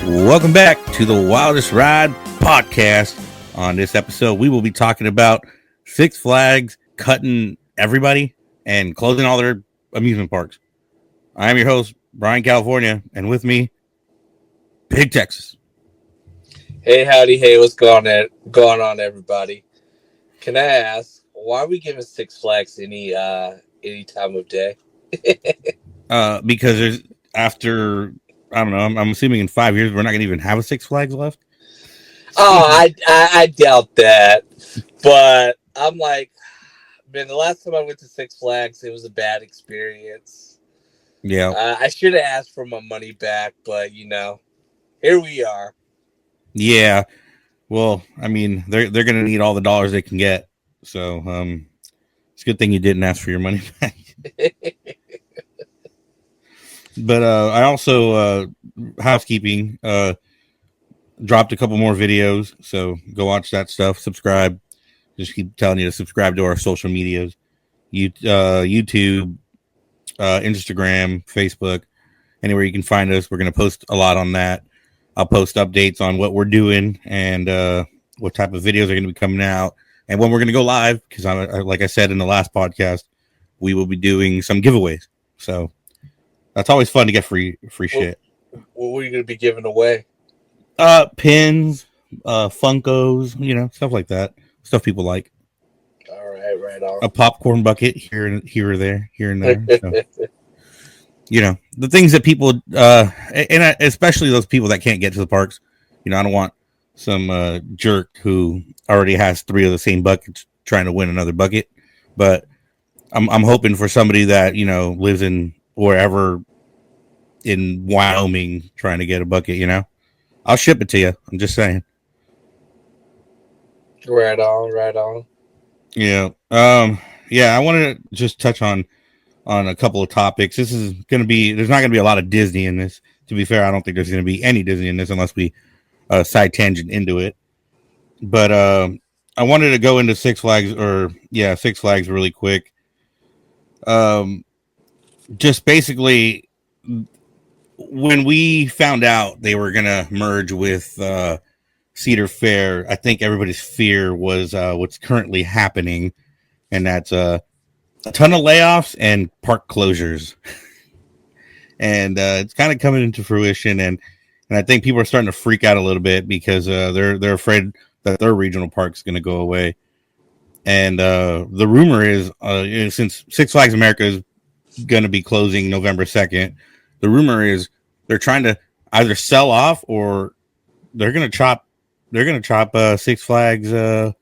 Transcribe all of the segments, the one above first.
Welcome back to the Wildest Ride podcast. On this episode, we will be talking about Six Flags cutting everybody and closing all their amusement parks. I am your host, Brian, California, and with me, Big Texas. Hey, howdy, hey, what's going on, everybody? Can I ask, why are we giving Six Flags any time of day? Because there's after, I don't know, I'm assuming in 5 years we're not going to even have a Six Flags left. Oh, I doubt that, but I'm like, man, the last time I went to Six Flags, it was a bad experience. Yeah. I should have asked for my money back, but here we are. Yeah. Well, I mean, they're going to need all the dollars they can get. So, it's a good thing you didn't ask for your money back. But I also housekeeping dropped a couple more videos, so go watch that stuff. Subscribe. Just keep telling you to subscribe to our social medias: YouTube, Instagram, Facebook, anywhere you can find us. We're going to post a lot on that. I'll post updates on what we're doing and what type of videos are going to be coming out and when we're going to go live. Because, like I said in the last podcast, we will be doing some giveaways. So that's always fun to get free shit. What were you going to be giving away? Pins, Funkos, stuff like that. Stuff people like. All right, right on. A popcorn bucket here or there, here and there. So, the things that people, and especially those people that can't get to the parks. I don't want some jerk who already has 3 of the same buckets trying to win another bucket. But I'm hoping for somebody that lives in wherever in Wyoming trying to get a bucket. I'll ship it to you. I'm just saying. Right on. Yeah. I wanted to just touch on a couple of topics. This is going to be, there's not going to be a lot of Disney in this. To be fair, I don't think there's going to be any Disney in this unless we side tangent into it. But I wanted to go into Six Flags really quick. Just basically, when we found out they were going to merge with Cedar Fair, I think everybody's fear was what's currently happening, and that's a ton of layoffs and park closures. And it's kind of coming into fruition, and I think people are starting to freak out a little bit because they're afraid that their regional park is going to go away. And the rumor is, since Six Flags America is going to be closing November 2nd, the rumor is they're trying to either sell off or they're going to chop Six Flags San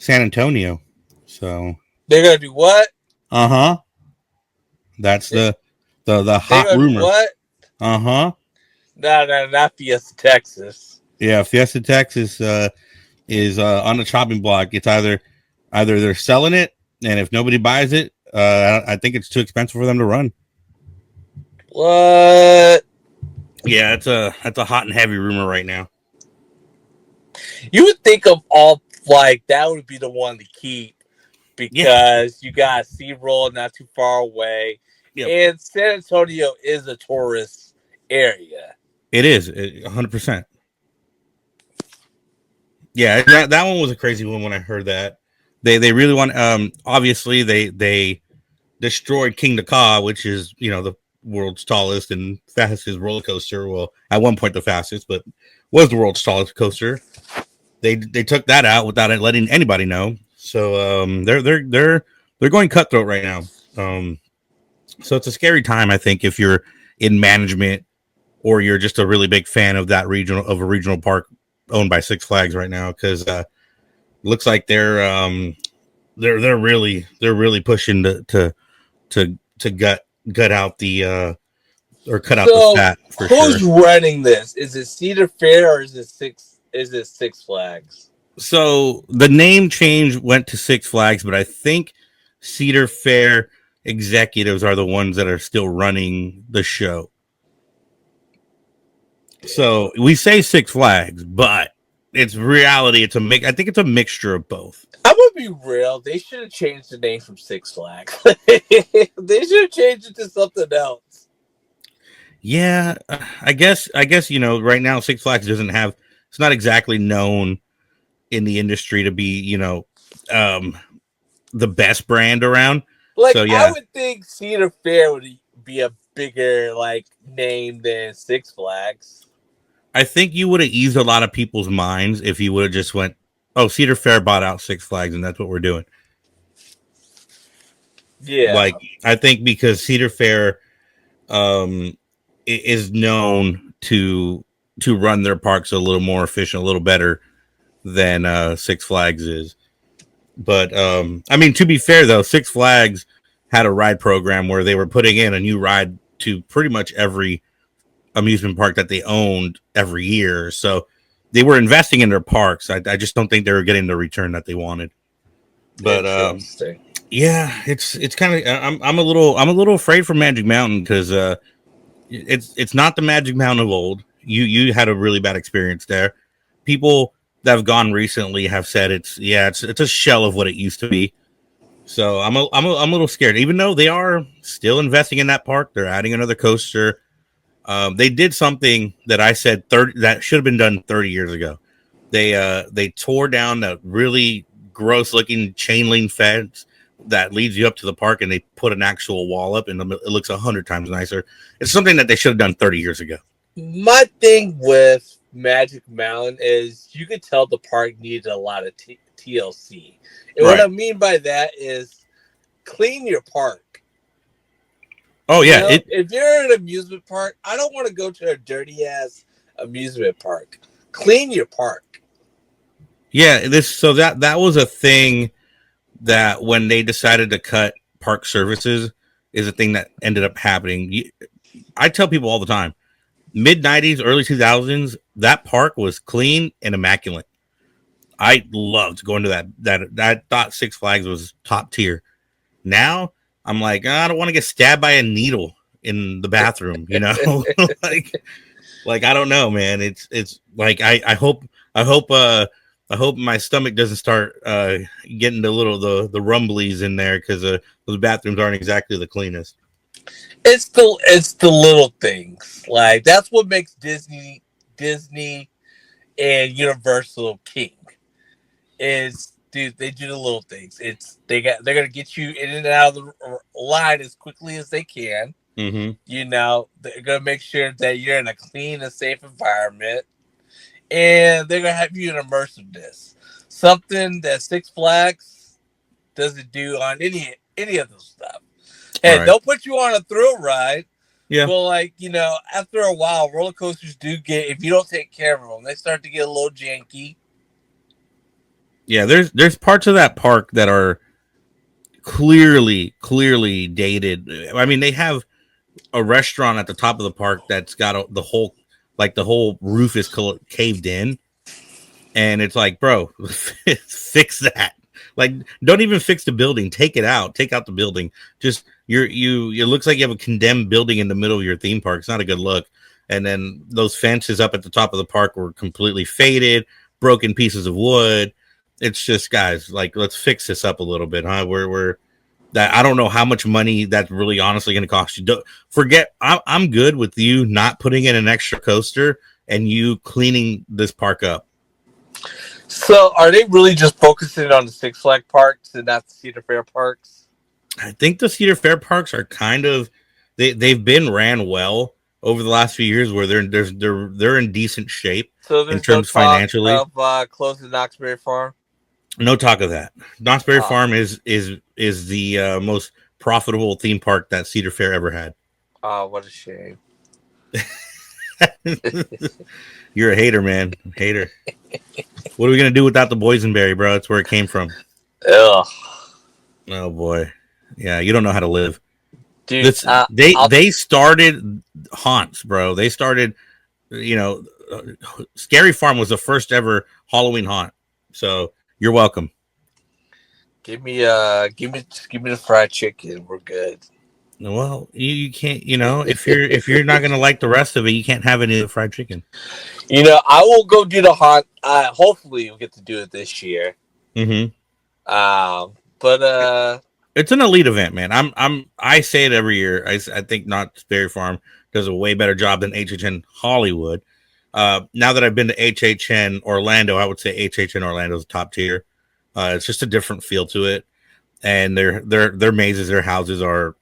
Antonio. So they're going to do what? That's the hot rumor. What? No, not Fiesta Texas. Yeah, Fiesta Texas is on the chopping block. It's either they're selling it, and if nobody buys it, I think it's too expensive for them to run. What? Yeah, that's a hot and heavy rumor right now. You would think of all that would be the one to keep because you got SeaWorld not too far away, and San Antonio is a tourist area. It is 100%. Yeah, that one was a crazy one when I heard that. They really want. Obviously they destroyed King Ka, which is the world's tallest and fastest roller coaster. Well, at one point the fastest, but was the world's tallest coaster. They took that out without letting anybody know. So they're going cutthroat right now. So it's a scary time, I think, if you're in management or you're just a really big fan of a regional park owned by Six Flags right now, because looks like they're really pushing to gut out the or cut out the fat. For who's running this? Is it Cedar Fair or is it Six Flags? So the name change went to Six Flags, but I think Cedar Fair executives are the ones that are still running the show. So we say Six Flags, but it's reality. It's I think it's a mixture of both. I'm gonna be real. They should have changed the name from Six Flags. They should have changed it to something else. Yeah, I guess right now Six Flags doesn't have. It's not exactly known in the industry to be um, the best brand around. Like So I yeah, would think Cedar Fair would be a bigger like name than Six Flags. I think you would have eased a lot of people's minds if you would have just went, "Oh, Cedar Fair bought out Six Flags, and that's what we're doing." Yeah, Like I think because Cedar Fair um, is known to run their parks a little more efficient, a little better than Six Flags is. But I mean, to be fair though, Six Flags had a ride program where they were putting in a new ride to pretty much every amusement park that they owned every year. So they were investing in their parks. I just don't think they were getting the return that they wanted. But interesting. yeah, it's kind of I'm a little afraid for Magic Mountain because it's not the Magic Mountain of old. You had a really bad experience there. People that have gone recently have said it's a shell of what it used to be. So I'm a little scared, even though they are still investing in that park. They're adding another coaster. They did something that I said 30 that should have been done 30 years ago. They tore down that really gross looking chain link fence that leads you up to the park, and they put an actual wall up, and it looks 100 times nicer. It's something that they should have done 30 years ago. My thing with Magic Mountain is you could tell the park needed a lot of TLC. And what Right. I mean by that is clean your park. Oh You yeah, know, it if you're at an amusement park, I don't want to go to a dirty ass amusement park. Clean your park. yeah, this so that was a thing that when they decided to cut park services is a thing that ended up happening. I tell people all the time, mid 90s, early 2000s, that park was clean and immaculate. I loved going to that thought Six Flags was top tier. Now I'm like, I don't want to get stabbed by a needle in the bathroom, like I don't know, man. It's like I hope I hope my stomach doesn't start getting the little the rumblies in there because those bathrooms aren't exactly the cleanest. It's the little things. Like that's what makes Disney and Universal king. Is dude, they do the little things. They're gonna get you in and out of the line as quickly as they can. Mm-hmm. They're gonna make sure that you're in a clean and safe environment, and they're gonna have you in immersiveness. Something that Six Flags doesn't do on any of those stuff. And Right. they'll put you on a thrill ride, Yeah. but after a while, roller coasters do get, if you don't take care of them, they start to get a little janky. Yeah. There's parts of that park that are clearly dated. I mean, they have a restaurant at the top of the park that's got the whole roof is caved in, and it's like, bro, fix that. Like, don't even fix the building. Take it out. Take out the building. Just it looks like you have a condemned building in the middle of your theme park. It's not a good look. And then those fences up at the top of the park were completely faded, broken pieces of wood. It's just, guys, like, let's fix this up a little bit, huh? We're that I don't know how much money that's really honestly going to cost you. Forget, I'm good with you not putting in an extra coaster and you cleaning this park up. So, are they really just focusing on the Six Flag parks and not the Cedar Fair parks? I think the Cedar Fair parks are kind of they've been ran well over the last few years where they're in decent shape So, in there's no terms talk financially. of closing Knoxbury Farm. No talk of that. Knott's Berry Oh, Farm is the most profitable theme park that Cedar Fair ever had. oh, what a shame. You're a hater, man. Hater. What are we gonna do without the boysenberry, bro? That's where it came from. Ugh, Oh boy. Yeah, you don't know how to live. dude. This they started haunts, bro. They started, you know, Scary Farm was the first ever Halloween haunt. So you're welcome. give me the fried chicken. We're good. Well, you can't, if you're not gonna like the rest of it, you can't have any of the fried chicken. I will go do the haunt. Hopefully, we'll get to do it this year. Mm-hmm. But It's an elite event, man. I say it every year. I think Knott's Berry Farm does a way better job than HHN Hollywood. Now that I've been to HHN Orlando, I would say HHN Orlando is top tier. It's just a different feel to it, and their mazes, their houses are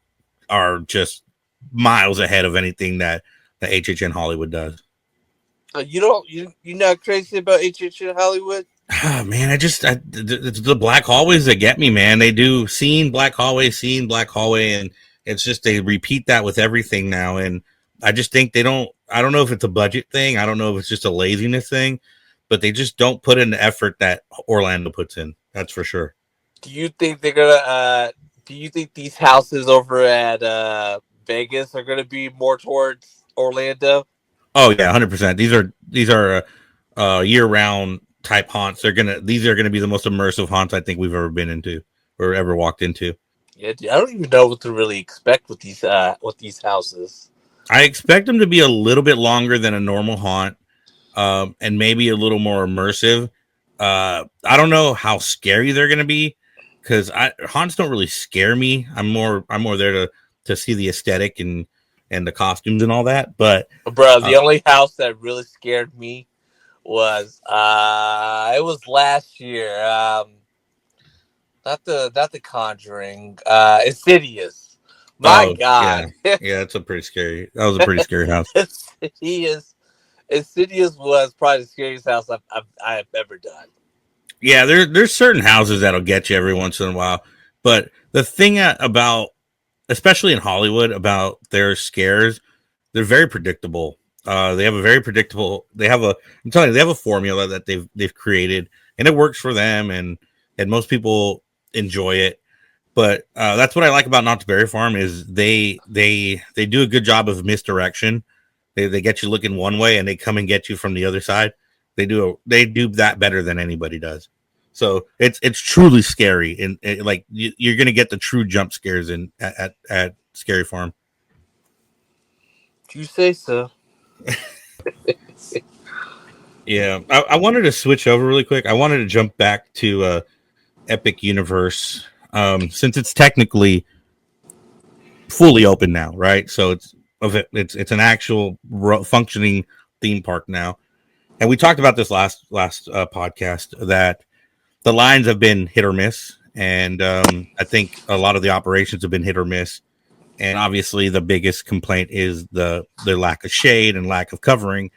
just miles ahead of anything that the HHN Hollywood does. You're not crazy about HHN Hollywood? Oh, man, it's the black hallways that get me, man. They do scene, black hallway, and it's just they repeat that with everything now. And I just think they don't. I don't know if it's a budget thing. I don't know if it's just a laziness thing, but they just don't put in the effort that Orlando puts in. That's for sure. Do you think they're gonna? Do you think these houses over at Vegas are gonna be more towards Orlando? Oh yeah, 100%. These are year round type haunts. These are gonna be the most immersive haunts I think we've ever been into or ever walked into. Yeah, dude, I don't even know what to really expect with these houses. I expect them to be a little bit longer than a normal haunt, and maybe a little more immersive. I don't know how scary they're gonna be because haunts don't really scare me. I'm more there to see the aesthetic and the costumes and all that. But Bro, the only house that really scared me was it was last year. Not the Conjuring. Insidious. My oh yeah, God. yeah, that's a pretty scary. That was a pretty scary house. Insidious was probably the scariest house I've ever done. Yeah, there's certain houses that'll get you every once in a while, but the thing about, especially in Hollywood, about their scares, they're very predictable. They have a very predictable. They have a. I'm telling you, they have a formula that they've created, and it works for them, and most people enjoy it. But that's what I like about Knott's Berry Farm is they do a good job of misdirection. They get you looking one way, and they come and get you from the other side. They do that better than anybody does. So it's truly scary, and like you're gonna get the true jump scares at Scary Farm. You say so. Yeah, I wanted to switch over really quick. I wanted to jump back to Epic Universe, since it's technically fully open now, right? So it's an actual functioning theme park now. And we talked about this last podcast that the lines have been hit or miss, and I think a lot of the operations have been hit or miss. And obviously, the biggest complaint is the lack of shade and lack of covering.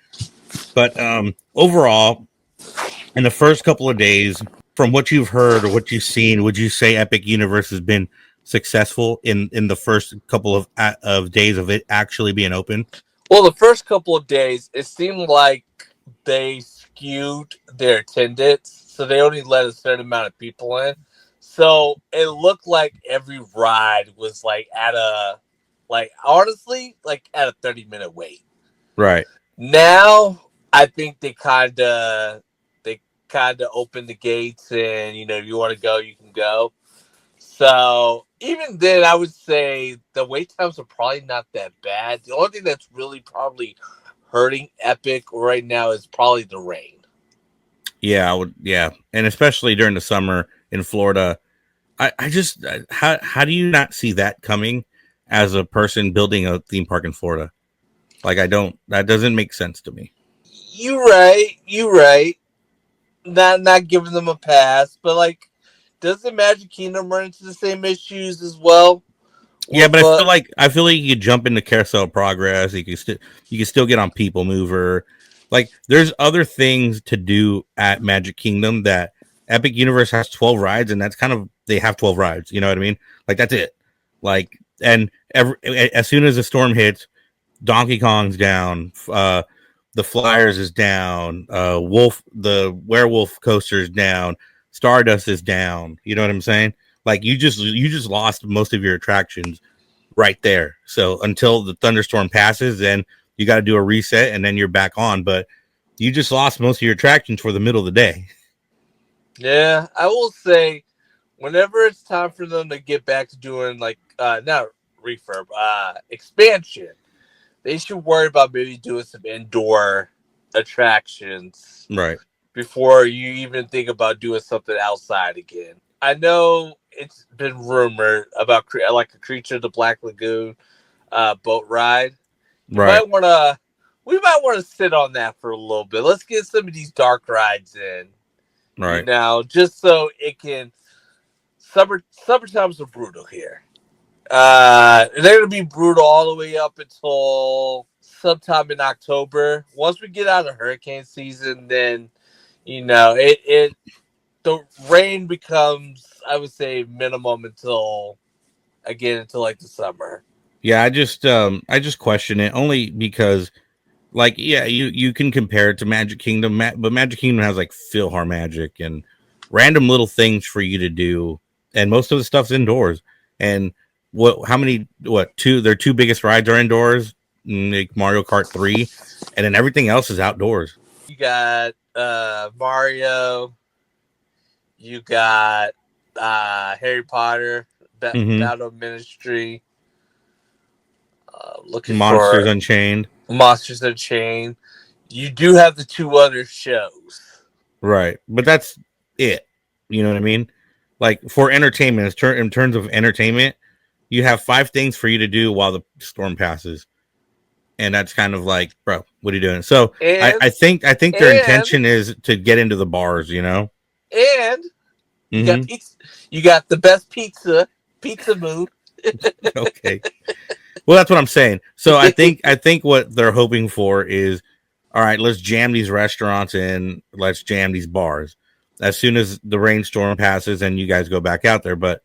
But overall, in the first couple of days, from what you've heard or what you've seen, would you say Epic Universe has been successful in the first couple of days of it actually being open? Well, the first couple of days, it seemed like they skewed their attendance, so they only let a certain amount of people in. So it looked like every ride was honestly, at a 30-minute wait. Right. Now, I think they kind of opened the gates, and if you want to go, you can go. So even then, I would say the wait times are probably not that bad. The only thing that's really probably hurting Epic right now is probably the rain. Yeah, I would. Yeah, and especially during the summer in Florida, I just how do you not see that coming as a person building a theme park in Florida? Like I don't. That doesn't make sense to me. You're right. You're right. Not giving them a pass, but doesn't Magic Kingdom run into the same issues as well? Yeah, With but I feel like you could jump into Carousel Progress. You can still get on People Mover. Like there's other things to do at Magic Kingdom that Epic Universe has 12 rides, and that's kind of they have 12 rides. You know what I mean? Like that's it. Like and as soon as the storm hits, Donkey Kong's down. The Flyers is down. The Werewolf coaster is down. Stardust is down. You know what I'm saying? Like you just lost most of your attractions right there. So until the thunderstorm passes, then you got to do a reset, and then you're back on. But you just lost most of your attractions for the middle of the day. Yeah, I will say, whenever it's time for them to get back to doing not refurb, expansion, they should worry about maybe doing some indoor attractions Right. before you even think about doing something outside again. I know it's been rumored about like a Creature of the Black Lagoon boat ride. you Right. might want to. We might want to sit on that for a little bit. Let's get some of these dark rides in. Right. Just so it can. Summertimes are brutal here. They're gonna be brutal all the way up until sometime in October. Once we get out of hurricane season, then it the rain becomes, I would say, minimum until like the summer. Yeah, I just question it only because like yeah, you can compare it to Magic Kingdom, but Magic Kingdom has like PhilharMagic and random little things for you to do, and most of the stuff's indoors. And what? How many? What two? Their two biggest rides are indoors, like Mario Kart 3, and then everything else is outdoors. You got Mario. You got Harry Potter, Mm-hmm. Battle of Ministry. Looking Monsters for Unchained, Monsters Unchained. You do have the two other shows. right? But that's it. You know what I mean? Like for entertainment, in terms of entertainment, you have five things for you to do while the storm passes, and that's kind of like, bro, what are you doing? So And I think their and intention is to get into the bars, you know. and you got Mm-hmm. pizza. You got the best Pizza Moon. Okay. Well, that's what I'm saying. So I think what they're hoping for is, all right, let's jam these restaurants in, let's jam these bars. As soon as the rainstorm passes and you guys go back out there, but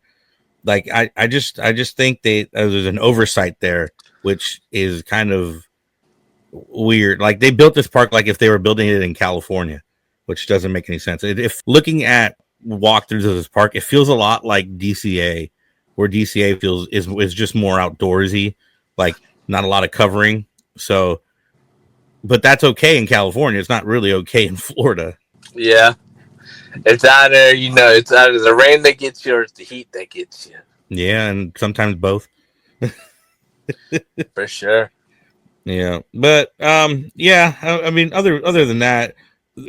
like I just think there's an oversight there, which is kind of weird. Like they built this park like if they were building it in California, which doesn't make any sense. If looking at walkthroughs of this park, it feels a lot like DCA, where DCA feels is just more outdoorsy, like not a lot of covering. So, but that's okay in California. It's not really okay in Florida. Yeah, it's either it's either the rain that gets you or it's the heat that gets you. Yeah, and sometimes both. For sure. Yeah, but yeah. I mean, other than that,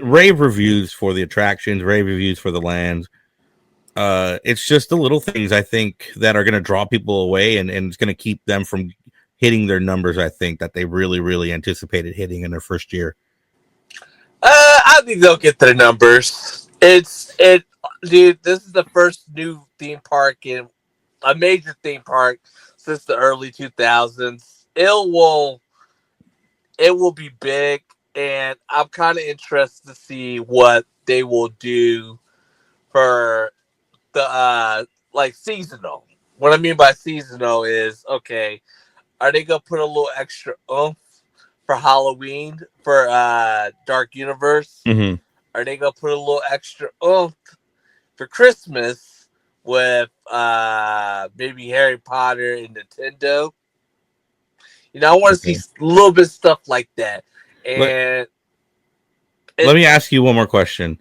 rave reviews for the attractions, rave reviews for the lands. It's just the little things I think that are going to draw people away, and it's going to keep them from hitting their numbers. I think that they really anticipated hitting in their first year. I think they'll get their numbers. Dude. This is the first new theme park in a major theme park since the early 2000s. It will be big, and I'm kind of interested to see what they will do for the like seasonal. What I mean by seasonal is, okay, are they gonna put a little extra oomph for Halloween for Dark Universe? Mm-hmm. Are they gonna put a little extra oomph for Christmas with maybe Harry Potter and Nintendo? I want to see Okay. a little bit of stuff like that. Let And Let it, me ask you one more question.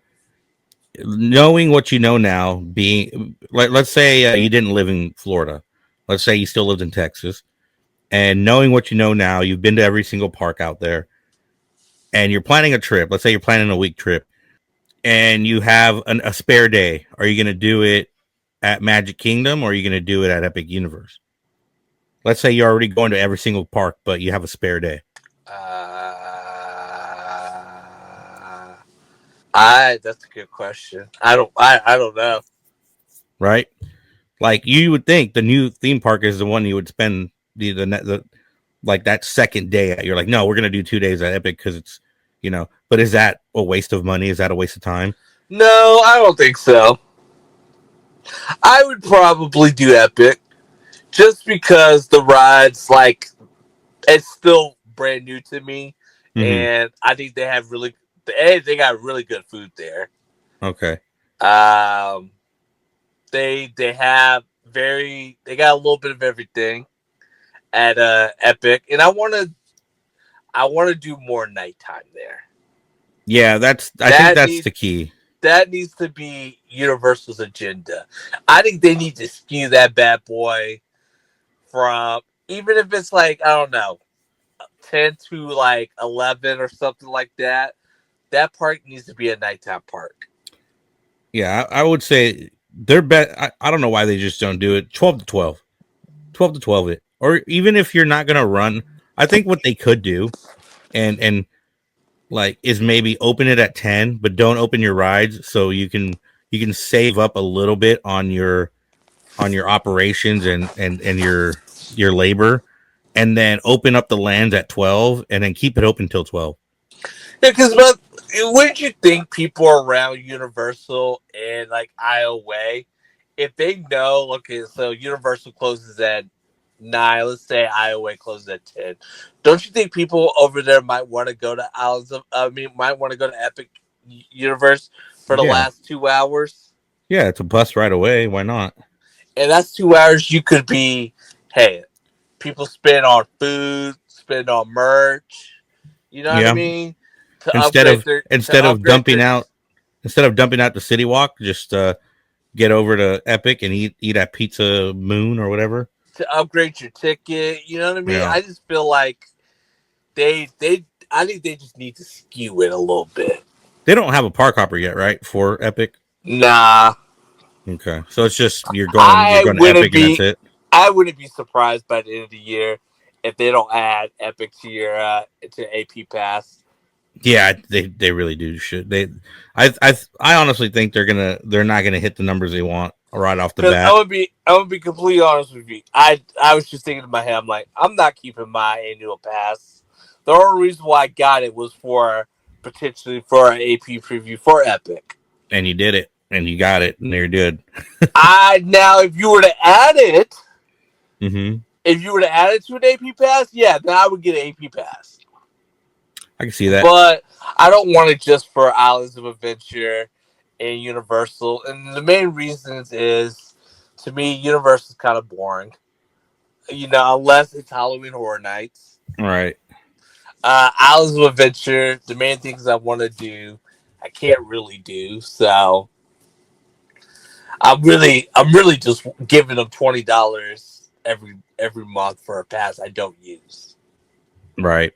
Knowing what you know now, being like, let's say you didn't live in Florida. Let's say you still lived in Texas, and knowing what you know now, you've been to every single park out there, and you're planning a trip. Let's say you're planning a week trip, and you have a spare day. Are you going to do it at Magic Kingdom, or are you going to do it at Epic Universe? Let's say you're already going to every single park, but you have a spare day, I that's a good question. I don't know. right? Like you would think the new theme park is the one you would spend the like that second day at. You're like, no, we're gonna do 2 days at Epic because it's But is that a waste of money? Is that a waste of time? No, I don't think so. I would probably do Epic just because the rides, like, it's still brand new to me, Mm-hmm. and I think they got really good food there. Okay. Um, they got a little bit of everything at Epic, and I want to do more nighttime there. Yeah, I think That that's needs the key. that needs to be Universal's agenda. I think they need to skew that bad boy from, even if it's like, I don't know, 10 to like 11 or something like that. That park needs to be a nighttime park. Yeah, I would say they're bet. I don't know why they just don't do it. 12 to 12, 12 to 12 it, or even if you're not gonna run. I think what they could do, and like, is maybe open it at 10, but don't open your rides, so you can save up a little bit on your operations and your labor, and then open up the lands at 12, and then keep it open till 12. Yeah, because wouldn't you think people around Universal and like Iowa, if they know, okay, so Universal closes at 9, let's say Iowa closes at 10, don't you think people over there might want to go to might want to go to Epic Universe for the Yeah, last 2 hours? yeah, it's a bus right away. Why not? And that's 2 hours you could be, hey, people spend on food, spend on merch, you know what I Yeah, mean? To instead upgrade of their to instead of upgrade dumping their out instead of dumping out the city walk, just get over to Epic and eat at Pizza Moon or whatever. to upgrade your ticket. You know what I mean? Yeah, I just feel like they I think they just need to skew it a little bit. they don't have a park hopper yet, right? For Epic. Nah, Okay, so it's just you're I going to wouldn't Epic and that's be it. I wouldn't be surprised by the end of the year if they don't add Epic to your to AP Pass. Yeah, they really do. Should they? I honestly think they're not gonna hit the numbers they want right off the Because bat. I'm gonna be completely honest with you. I was just thinking in my head, I'm like, I'm not keeping my annual pass. The only reason why I got it was for potentially for an AP preview for Epic. And you did it, and you got it, and you're good. I now if you were to add it, Mm-hmm. if you were to add it to an AP pass, yeah, then I would get an AP pass. I can see that. But I don't want it just for Islands of Adventure and Universal. And the main reasons is, to me, Universal is kind of boring. You know, unless it's Halloween Horror Nights. All right. Islands of Adventure, the main things I want to do, I can't really do. So I'm really just giving them $20 every month for a pass I don't use. Right.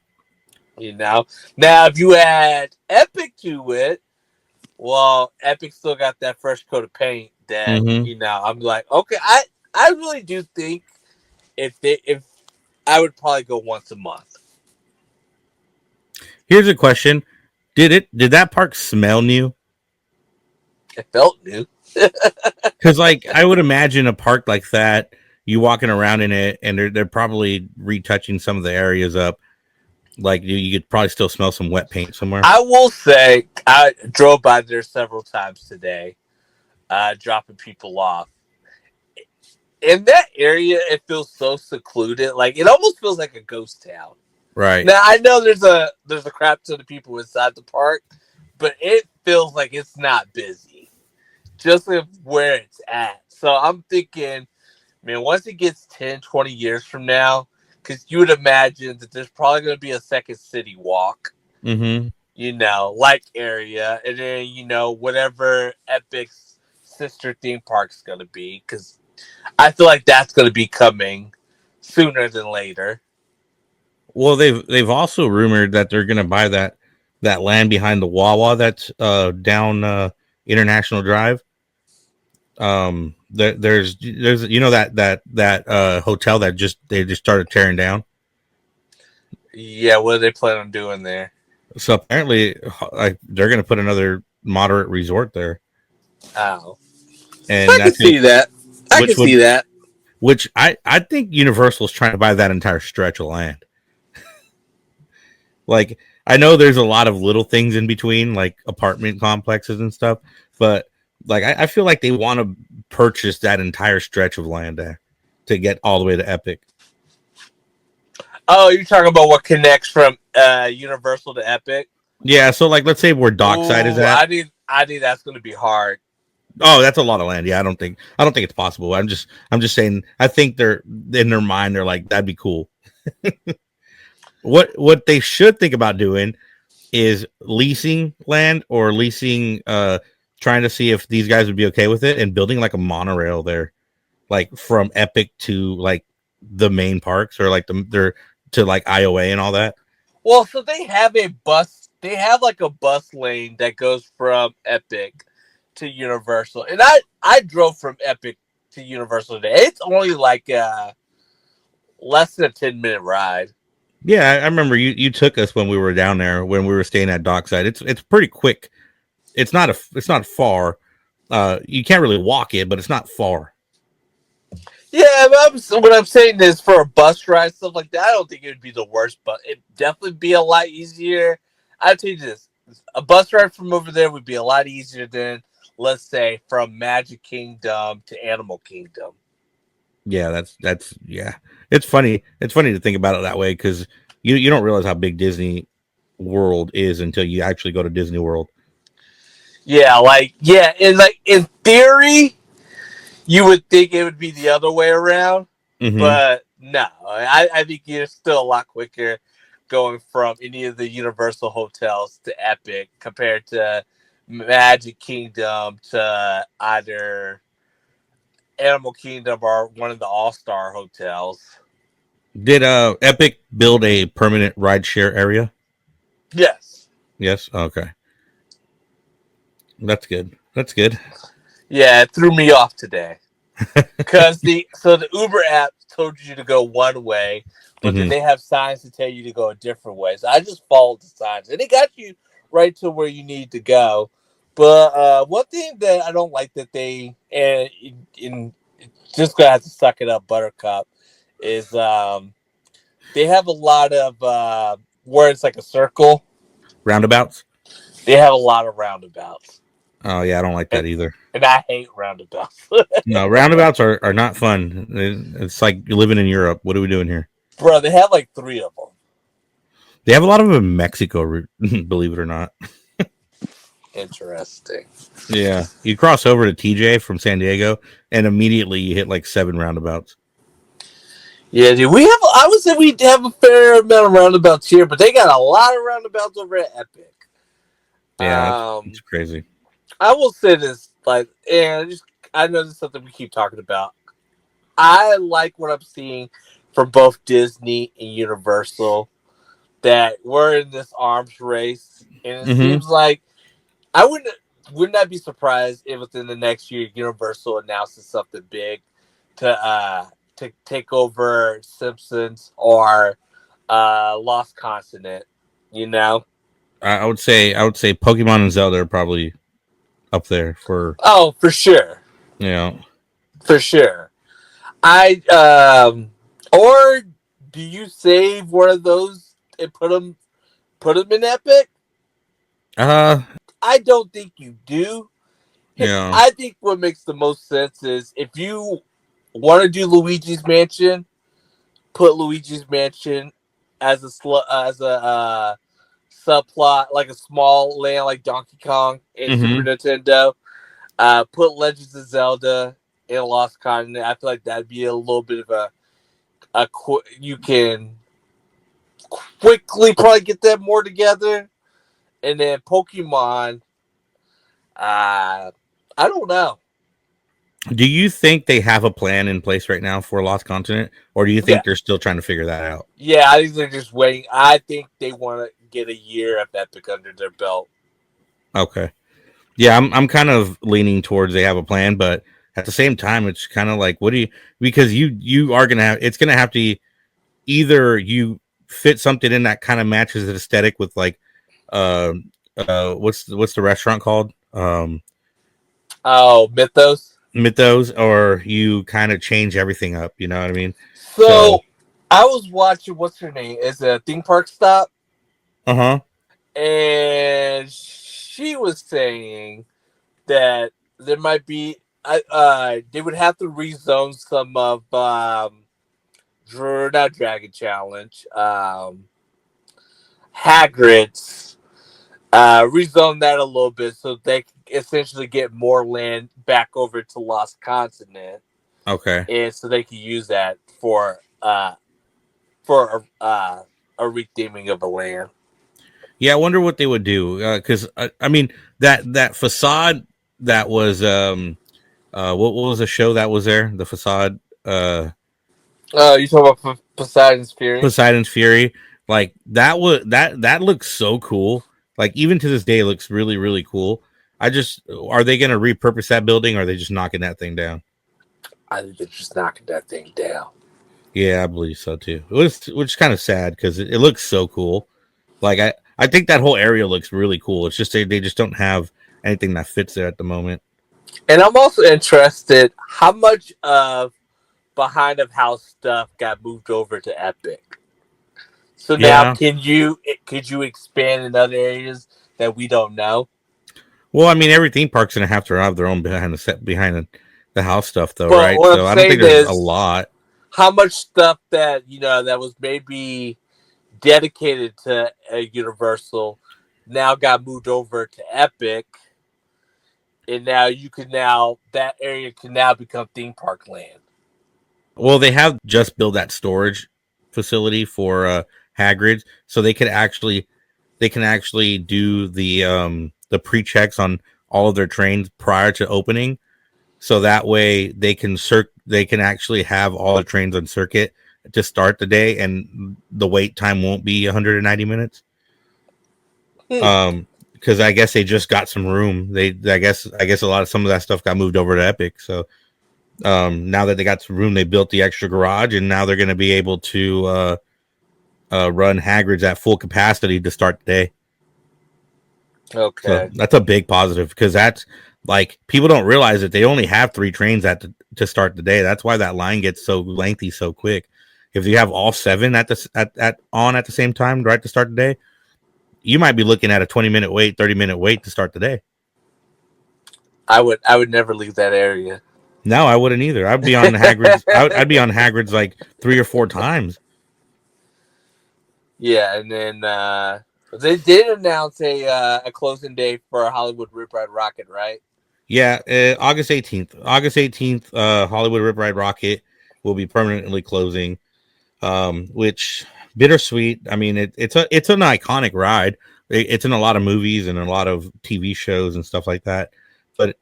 You know. Now, if you add Epic to it, well, Epic still got that fresh coat of paint that Mm-hmm. I'm like, okay, I really do think if I would probably go once a month. Here's a question: Did that park smell new? It felt new. Because like I would imagine a park like that, you walking around in it, and they're probably retouching some of the areas up. Like you could probably still smell some wet paint somewhere. I will say I drove by there several times today, dropping people off. In that area, it feels so secluded. Like it almost feels like a ghost town. Right. Now I know there's a crap ton of people inside the park, but it feels like it's not busy, just like where it's at. So I'm thinking, man, once it gets 10, 20 years from now, because you would imagine that there's probably going to be a second city walk, Mm-hmm. like area, and then whatever Epic's sister theme park's going to be, because I feel like that's going to be coming sooner than later. Well, they've also rumored that they're going to buy that land behind the Wawa that's down International Drive. There's that hotel that they just started tearing down. Yeah, what do they plan on doing there? So apparently, like, they're going to put another moderate resort there, Oh, and I can that's see it. that. I can Which see would that. which I think Universal's trying to buy that entire stretch of land. Like, I know there's a lot of little things in between, like apartment complexes and stuff, but like I feel like they want to purchase that entire stretch of land there to get all the way to Epic. Oh, you're talking about what connects from Universal to Epic? Yeah, so like let's say where Dockside is Oh, at. I think that's going to be hard. Oh, that's a lot of land. Yeah, I don't think it's possible. I'm just saying I think they're in their mind they're like that'd be cool. What they should think about doing is leasing land or leasing trying to see if these guys would be okay with it and building like a monorail there, like from Epic to like the main parks or like they're to like Iowa and all that. Well, so they have a bus. They have like a bus lane that goes from Epic to Universal, and I drove from Epic to Universal today. It's only like less than a 10-minute ride. Yeah, I remember you took us when we were down there when we were staying at Dockside. It's pretty quick. It's not far. You can't really walk it, but it's not far. Yeah, what I'm saying is for a bus ride, stuff like that, I don't think it would be the worst, but it'd definitely be a lot easier. I'll tell you this: a bus ride from over there would be a lot easier than, let's say, from Magic Kingdom to Animal Kingdom. Yeah, that's yeah. It's funny. It's funny to think about it that way because you don't realize how big Disney World is until you actually go to Disney World. Yeah, in theory, you would think it would be the other way around, Mm-hmm. but no, I think you're still a lot quicker going from any of the Universal hotels to Epic compared to Magic Kingdom to either Animal Kingdom or one of the All Star hotels. Did Epic build a permanent rideshare area? Yes. Yes. Okay, that's good. That's good. Yeah, it threw me off today. Because the Uber app told you to go one way, but then Mm-hmm. they have signs to tell you to go a different way. So I just followed the signs, and it got you right to where you need to go. But one thing that I don't like that they and just gonna have to suck it up, Buttercup, is they have a lot of where it's like a circle. Roundabouts. They have a lot of roundabouts, Oh yeah, I don't like and that either. and I hate roundabouts. No, roundabouts are not fun. It's like living in Europe. What are we doing here? Bro, they have like three of them. They have a lot of them in Mexico, believe it or not. Interesting. Yeah, you cross over to TJ from San Diego, and immediately you hit like 7 roundabouts. Yeah, dude. I would say we have a fair amount of roundabouts here, but they got a lot of roundabouts over at Epic. Yeah, it's crazy. I will say this, I know this is something we keep talking about. I like what I'm seeing from both Disney and Universal that we're in this arms race, and it Mm-hmm. seems like I would not be surprised if within the next year Universal announces something big to take over Simpsons or Lost Continent. You know? I would say Pokemon and Zelda are probably up there for Oh, for sure, you know. for sure. I or do you save one of those and put them in Epic? Uh, I don't think you do. yeah. I think what makes the most sense is if you want to do Luigi's Mansion, put Luigi's Mansion as a subplot, like a small land like Donkey Kong and Super Mm-hmm. Nintendo. Put Legends of Zelda in Lost Continent. I feel like that'd be a little bit of you can quickly probably get that more together. And then Pokemon, I don't know. Do you think they have a plan in place right now for Lost Continent, or do you Yeah, think they're still trying to figure that out? yeah. I think they're just waiting. I think they want to get a year of Epic under their belt. Okay. Yeah, I'm kind of leaning towards they have a plan, but at the same time, it's kind of like, what do you? Because you are gonna have it's gonna have to either you fit something in that kind of matches the aesthetic with like, uh, what's the restaurant called? Oh, Mythos. Mythos, or you kind of change everything up. You know what I mean? So, So I was watching. What's her name? Is a theme park stop, uh-huh. and she was saying that there might be. They would have to rezone some of not Dragon Challenge. Hagrid's rezone that a little bit so they can essentially get more land back over to Lost Continent, Okay. and so they can use that for a retheming of the land. Yeah, I wonder what they would do because I mean that facade that was what was the show that was there? The facade You talking about Poseidon's Fury? Poseidon's Fury, like that looks so cool. Like even to this day, it looks really really cool. I just are they going to repurpose that building, or are they just knocking that thing down? I think they're just knocking that thing down. Yeah, I believe so too. It was, which is kind of sad because it looks so cool. Like I think that whole area looks really cool. It's just they just don't have anything that fits there at the moment. And I'm also interested how much of behind of house stuff got moved over to Epic. So now, Yeah. could you expand in other areas that we don't know? Well, I mean, every theme park's gonna have to have their own behind the set behind the house stuff, though, But right? what I'm So I don't think saying there's a is, lot. how much stuff that that was maybe dedicated to Universal now got moved over to Epic, and now that area can now become theme park land. Well, they have just built that storage facility for Hagrid, so they can actually do the pre checks on all of their trains prior to opening, so that way they can actually have all the trains on circuit to start the day, and the wait time won't be 190 minutes. Hmm. Because I guess they just got some room. I guess a lot of some of that stuff got moved over to Epic. So now that they got some room, they built the extra garage, and now they're going to be able to run Hagrid's at full capacity to start the day. So Okay. that's a big positive because that's like people don't realize that they only have 3 trains to start the day. That's why that line gets so lengthy so quick. If you have all 7 at on at the same time right to start the day, you might be looking at a 20-minute wait, 30-minute wait to start the day. I would never leave that area. No, I wouldn't either. I'd be on Hagrid's. I'd be on Hagrid's like 3 or 4 times. Yeah, and then they did announce a closing date for Hollywood Rip Ride Rocket, right? Yeah, August 18th. August 18th, Hollywood Rip Ride Rocket will be permanently closing. Which bittersweet. I mean, it's an iconic ride. It's in a lot of movies and a lot of TV shows and stuff like that. But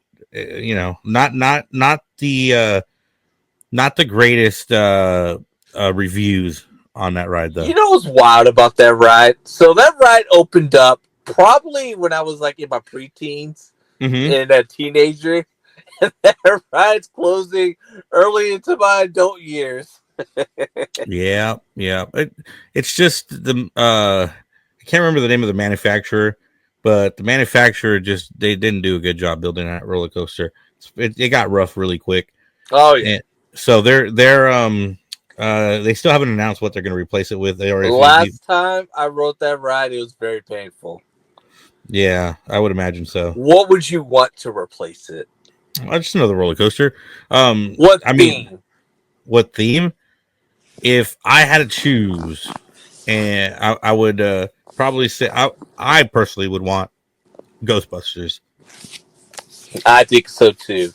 not the greatest reviews on that ride though. You know what's wild about that ride? So that ride opened up probably when I was like in my preteens Mm-hmm. and a teenager. And that ride's closing early into my adult years. Yeah, yeah. It's just I can't remember the name of the manufacturer, but the manufacturer just they didn't do a good job building that roller coaster. It got rough really quick. Oh yeah. And so they still haven't announced what they're going to replace it with. They already Last time I rode that ride, it was very painful. Yeah, I would imagine so. What would you want to replace it? Just another roller coaster. What I mean, theme? what theme? If I had to choose, and I would probably say I personally would want Ghostbusters. I think so too.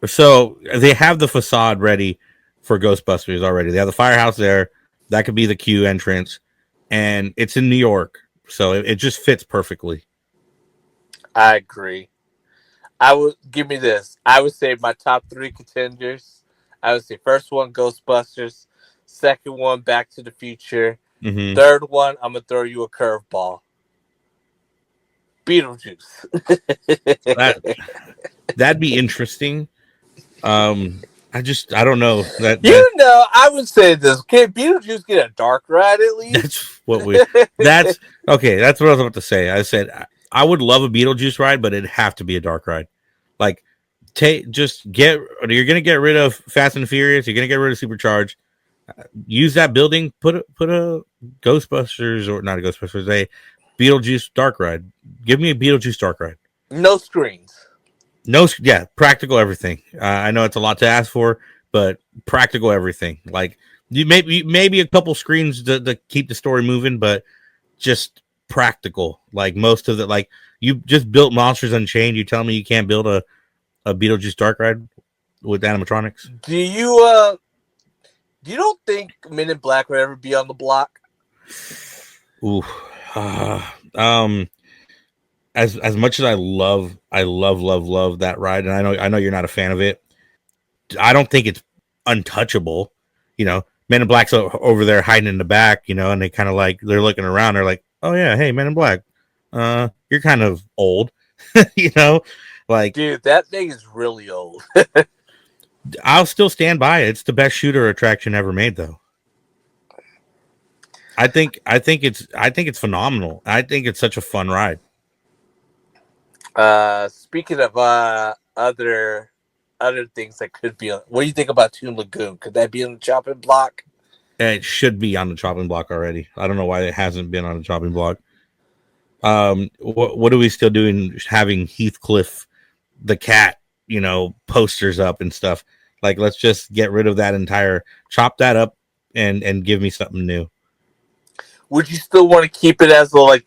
So they have the facade ready for Ghostbusters already. They have the firehouse there. That could be the queue entrance, and it's in New York, so it just fits perfectly. I agree. I would give me this. I would say my top 3 contenders. I would say first one Ghostbusters, second one Back to the Future, Mm-hmm. third one I'm gonna throw you a curveball. Beetlejuice. That'd be interesting. I don't know I would say this. Can Beetlejuice get a dark ride at least? that's okay. That's what I was about to say. I said I would love a Beetlejuice ride, but it'd have to be a dark ride. Like, you're gonna get rid of Fast and Furious. You're gonna get rid of Supercharged. Use that building. Put a Ghostbusters or not a Ghostbusters, a Beetlejuice dark ride. Give me a Beetlejuice dark ride. No screens. No, yeah, practical everything. I know it's a lot to ask for, but practical everything. Like maybe a couple screens to keep the story moving, but just practical. Like most of the like you just built Monsters Unchained. You tell me you can't build a Beetlejuice dark ride with animatronics? Do you don't think Men in Black would ever be on the block? Ooh, um, as much as I love that ride, and I know you're not a fan of it. I don't think it's untouchable. Men in Black's over there hiding in the back, and they kind of like they're looking around. They're like, "Oh yeah, hey, Men in Black, you're kind of old," like Dude, that thing is really old. I'll still stand by it. It's the best shooter attraction ever made, though. I think it's phenomenal. I think it's such a fun ride. Speaking of other things that could be on, what do you think about Toon Lagoon? Could that be on the chopping block? It should be on the chopping block already. I don't know why it hasn't been on the chopping block. What are we still doing? Having Heathcliff, the cat, posters up and stuff. Like, let's just get rid of that entire, chop that up, and give me something new. Would you still want to keep it as a like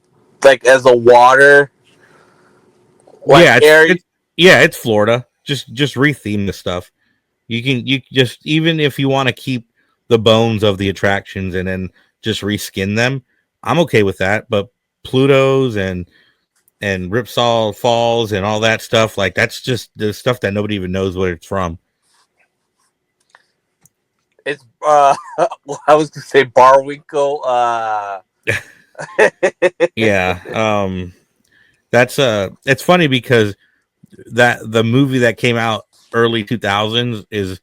as a water area? It's Florida. Just retheme the stuff. You just, even if you want to keep the bones of the attractions and then just reskin them, I'm okay with that. But Pluto's and Ripsaw Falls and all that stuff, like, that's just the stuff that nobody even knows where it's from. It's I was gonna say Barwinkle. Yeah. That's it's funny because that the movie that came out early 2000s is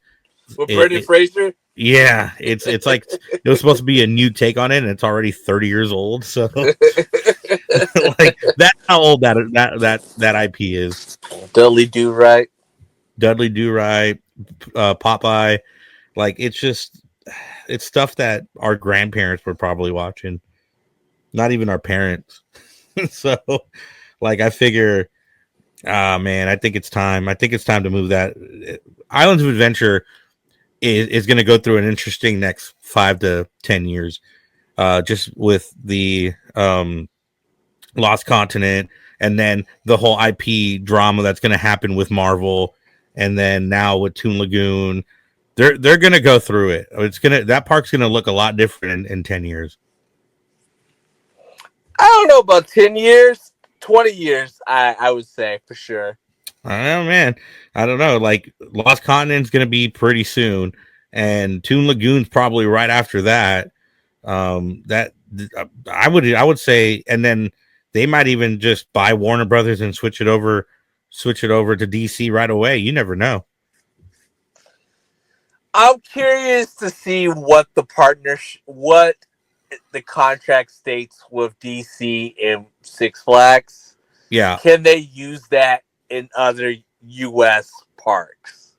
with Brendan Fraser. Yeah, it's like it was supposed to be a new take on it, and it's already 30 years old. So, like, that's how old that IP is. Dudley Do Right, Popeye, like, it's stuff that our grandparents were probably watching, not even our parents. So, like, I figure, man, I think it's time. I think it's time to move that. Islands of Adventure is going to go through an interesting next 5 to 10 years, just with the Lost Continent, and then the whole IP drama that's going to happen with Marvel, and then now with Toon Lagoon. They're going to go through it. That park's going to look a lot different in 10 years. I don't know about 10 years, 20 years. I would say for sure. I don't know, man. I don't know. Like, Lost Continent's going to be pretty soon, and Toon Lagoon's probably right after that. That I would say, and then they might even just buy Warner Brothers and switch it over to DC right away. You never know. I'm curious to see what the contract states with DC and Six Flags. Yeah. Can they use that in other U.S. parks?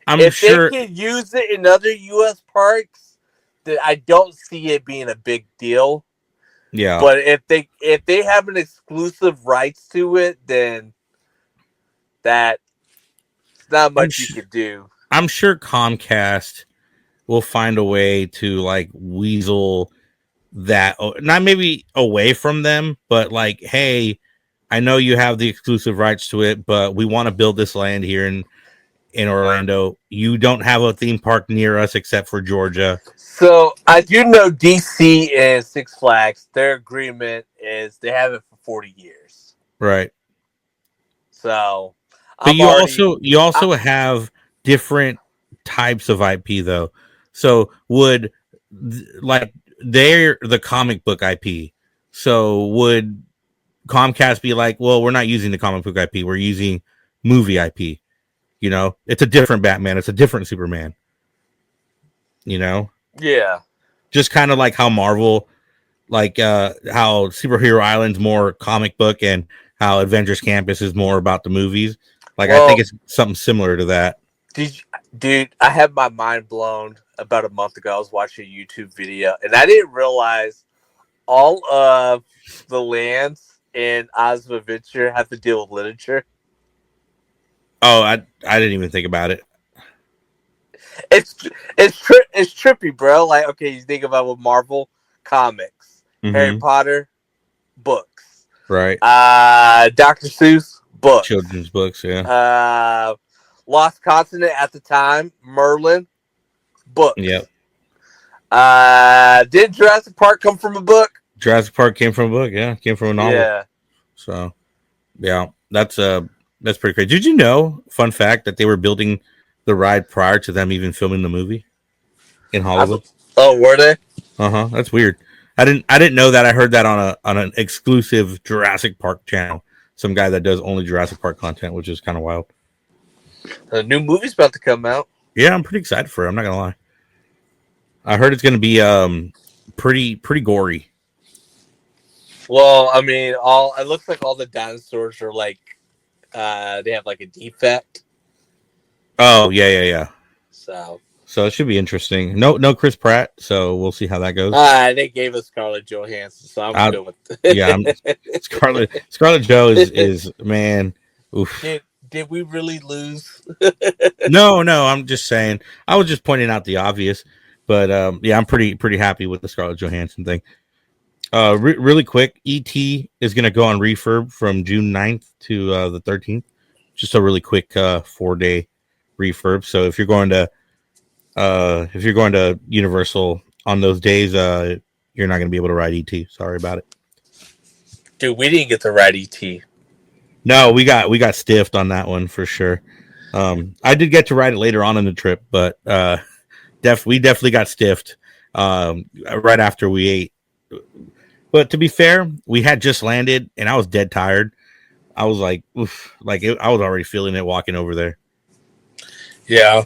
If they can use it in other U.S. parks, then I don't see it being a big deal. Yeah. But if they have an exclusive rights to it, then that's not much you can do. I'm sure Comcast will find a way to, like, weasel that, not maybe away from them, but like, hey, I know you have the exclusive rights to it, but we want to build this land here in Orlando. You don't have a theme park near us except for Georgia. So I do know DC and Six Flags, their agreement is they have it for 40 years. Right. So, but you also have different types of IP though. So would, like, they're the comic book IP. So would Comcast be like, well, we're not using the comic book IP, we're using movie IP? It's a different Batman, it's a different Superman. Yeah. Just kind of like how Marvel, like how Superhero Island's more comic book and how Avengers Campus is more about the movies. Like, I think it's something similar to that. Dude, I had my mind blown about a month ago. I was watching a YouTube video, and I didn't realize all of the lands in Oz of Adventure have to deal with literature. Oh, I didn't even think about it. It's trippy, bro. Like, okay, you think about with Marvel comics, Harry Potter books, right? Dr. Seuss books, children's books, yeah. Lost Continent at the time, Merlin books. Yep. Did Jurassic Park come from a book? Jurassic Park came from a book, yeah. It came from a novel. Yeah. So, yeah, that's pretty crazy. Did you know, fun fact, that they were building the ride prior to them even filming the movie in Hollywood? Oh, were they? Uh-huh. That's weird. I didn't know that. I heard that on an exclusive Jurassic Park channel. Some guy that does only Jurassic Park content, which is kind of wild. A new movie's about to come out. Yeah, I'm pretty excited for it. I'm not gonna lie. I heard it's gonna be pretty gory. Well, I mean, all it looks like all the dinosaurs are like they have like a defect. Oh yeah. So So it should be interesting. No Chris Pratt, so we'll see how that goes. they gave us Scarlett Johansson, so I'm I, good with yeah, it. Scarlett Joe is man. Oof. Did we really lose? No. I'm just saying. I was just pointing out the obvious, but yeah, I'm pretty happy with the Scarlett Johansson thing. Really quick, E.T. is going to go on refurb from June 9th to the 13th. Just a really quick 4-day refurb. So if you're going to Universal on those days, you're not going to be able to ride ET. Sorry about it. Dude, we didn't get to ride ET. No, we got stiffed on that one for sure. I did get to ride it later on in the trip, but we definitely got stiffed right after we ate. But to be fair, we had just landed and I was dead tired. I was like, oof, I was already feeling it walking over there. Yeah.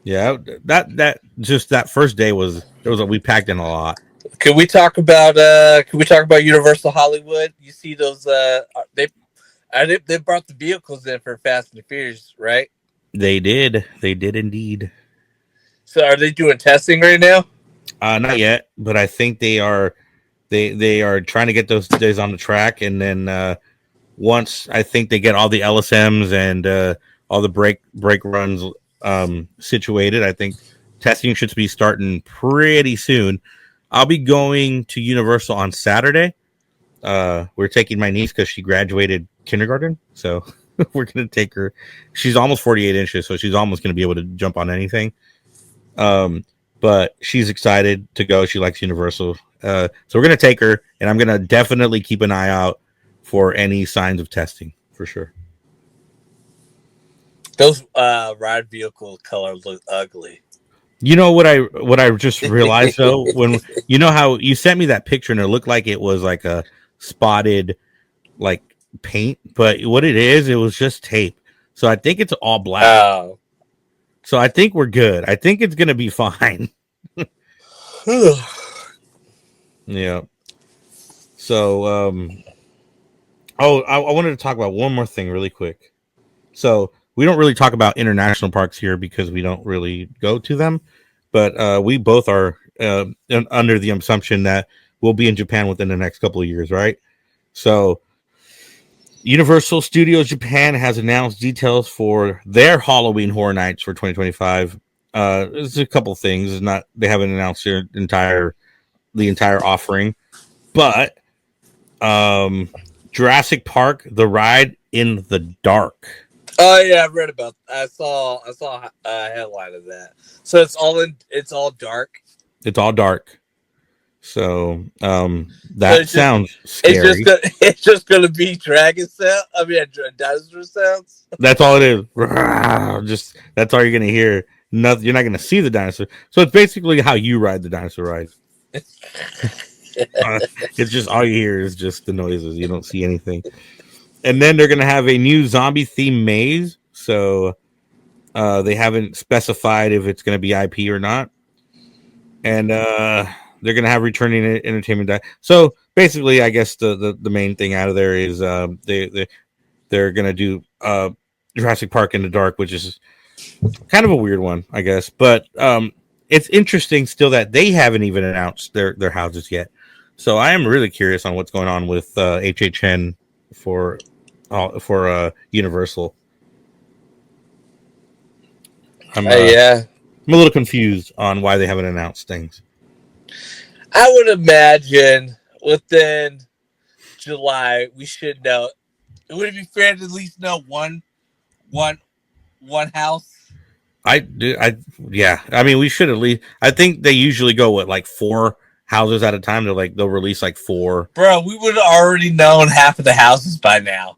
Yeah, that first day we packed in a lot. Can we talk about Universal Hollywood? You see those they brought the vehicles in for Fast and Furious, right? They did indeed. So are they doing testing right now? Not yet, but I think they are trying to get those days on the track, and then once I think they get all the LSMs and all the brake runs situated, I think testing should be starting pretty soon. I'll be going to Universal on Saturday. We're taking my niece because she graduated kindergarten, so we're gonna take her. She's almost 48 inches, so she's almost gonna be able to jump on anything. But she's excited to go. She likes Universal, so we're gonna take her, and I'm gonna definitely keep an eye out for any signs of testing for sure. Those ride vehicle colors look ugly. You know what I just realized though, when you know how you sent me that picture and it looked like it was like a spotted like paint, but what it was just tape. So I think it's all black. Oh. So I think we're good. I think it's gonna be fine. Yeah. So I wanted to talk about one more thing really quick. So we don't really talk about international parks here because we don't really go to them, but we both are under the assumption that we'll be in Japan within the next couple of years, right? So Universal Studios Japan has announced details for their Halloween Horror Nights for 2025. There's a couple things. It's not they haven't announced the entire offering, but Jurassic Park: The Ride in the Dark. Oh yeah, I've read about. I saw a headline of that. So it's all dark. It's all dark. So that sounds scary. It's just gonna be dragon sound. I mean, dinosaur sounds. That's all it is. Just that's all you're gonna hear. Nothing. You're not gonna see the dinosaur. So it's basically how you ride the dinosaur ride. It's just all you hear is just the noises. You don't see anything. And then they're gonna have a new zombie theme maze. So they haven't specified if it's gonna be IP or not. And they're gonna have returning entertainment. So basically, I guess the main thing out of there is they're gonna do Jurassic Park in the Dark, which is kind of a weird one, I guess. But it's interesting still that they haven't even announced their houses yet. So I am really curious on what's going on with HHN for Universal. I'm a little confused on why they haven't announced things. I would imagine within July we should know. Would it be fair to at least know one house? Yeah. I mean, we should at least. I think they usually go like 4 houses at a time. They'll release like 4. Bro, we would have already known half of the houses by now.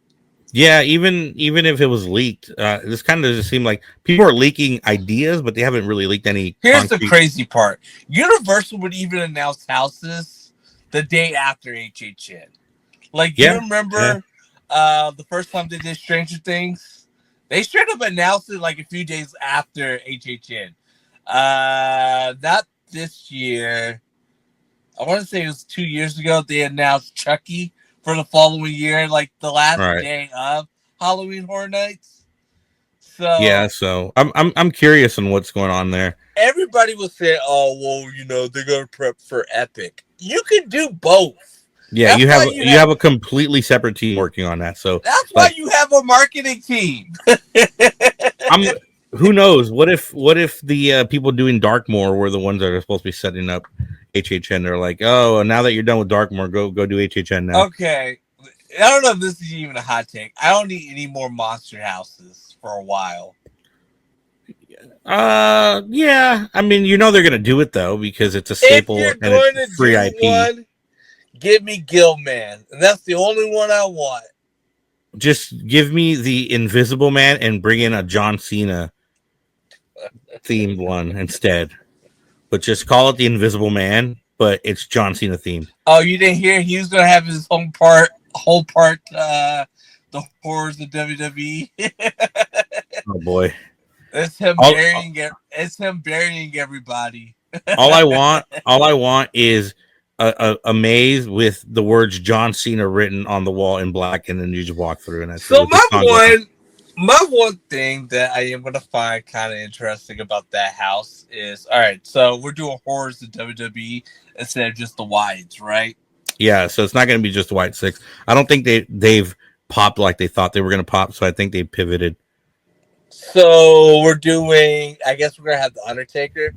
Yeah, even if it was leaked, this kind of just seemed like people are leaking ideas, but they haven't really leaked any. Here's the crazy part: Universal would even announce houses the day after HHN. Like, you remember the first time they did Stranger Things? They should have announced it like a few days after HHN. Not this year. I want to say it was 2 years ago. They announced Chucky for the following year, like the last day of Halloween Horror Nights. So so I'm curious on what's going on there. Everybody was saying, "Oh, well, you know, they're gonna prep for Epic." You can do both. Yeah, you have a completely separate team working on that. So that's why you have a marketing team. Who knows? What if the people doing Darkmoor were the ones that are supposed to be setting up HHN? They're like, oh, now that you're done with Darkmoor, go do HHN now. Okay, I don't know if this is even a hot take. I don't need any more monster houses for a while. Yeah. I mean, you know they're gonna do it though because it's a staple and it's free IP. One, give me Gilman, and that's the only one I want. Just give me the Invisible Man and bring in a John Cena themed one instead. But just call it the Invisible Man, but it's John Cena themed. Oh, you didn't hear? He was gonna have his whole part, the horrors of WWE. Oh boy. It's him burying it. It's him burying everybody. all I want is a maze with the words John Cena written on the wall in black, and then you just walk through. And so my one thing that I am going to find kind of interesting about that house is, all right, so we're doing horrors of WWE instead of just the wides, right? Yeah, so it's not going to be just the White Six. I don't think they've popped like they thought they were going to pop, so I think they pivoted. So we're doing, I guess we're going to have the Undertaker.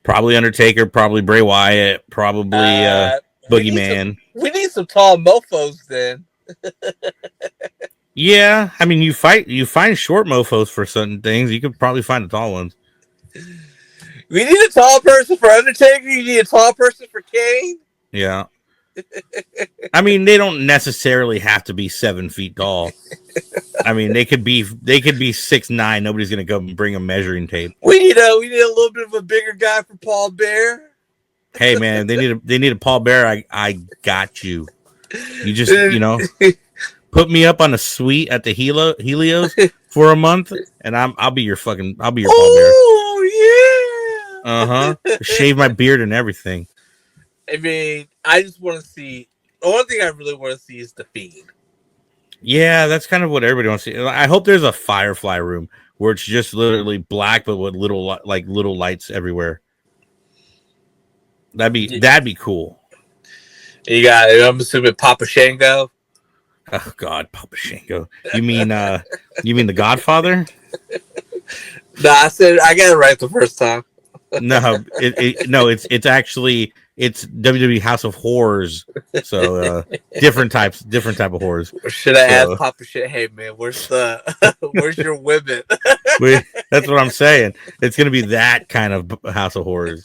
Probably Undertaker, probably Bray Wyatt, probably Boogeyman. We need some tall mofos then. Yeah, I mean, you find short mofos for certain things. You could probably find the tall ones. We need a tall person for Undertaker. You need a tall person for Kane. Yeah. I mean, they don't necessarily have to be 7 feet tall. I mean, they could be 6'9". Nobody's gonna go and bring a measuring tape. We need a little bit of a bigger guy for Paul Bear. Hey man, they need a Paul Bear. I got you. You just put me up on a suite at the Helios for a month, and I'll be your Paul Bear. Oh yeah. Shave my beard and everything. I mean, I just want to see. The only thing I really want to see is the Fiend. Yeah, that's kind of what everybody wants to see. I hope there's a Firefly room where it's just literally black, but with little lights everywhere. That'd be cool. You got, I'm assuming Papa Shango. Oh God, Papa Shango. You mean the Godfather? No, I said I got it right the first time. No, it's actually WWE House of Horrors. So different type of horrors. Should I ask Papa shit? Hey man, where's your women? That's what I'm saying. It's gonna be that kind of House of Horrors.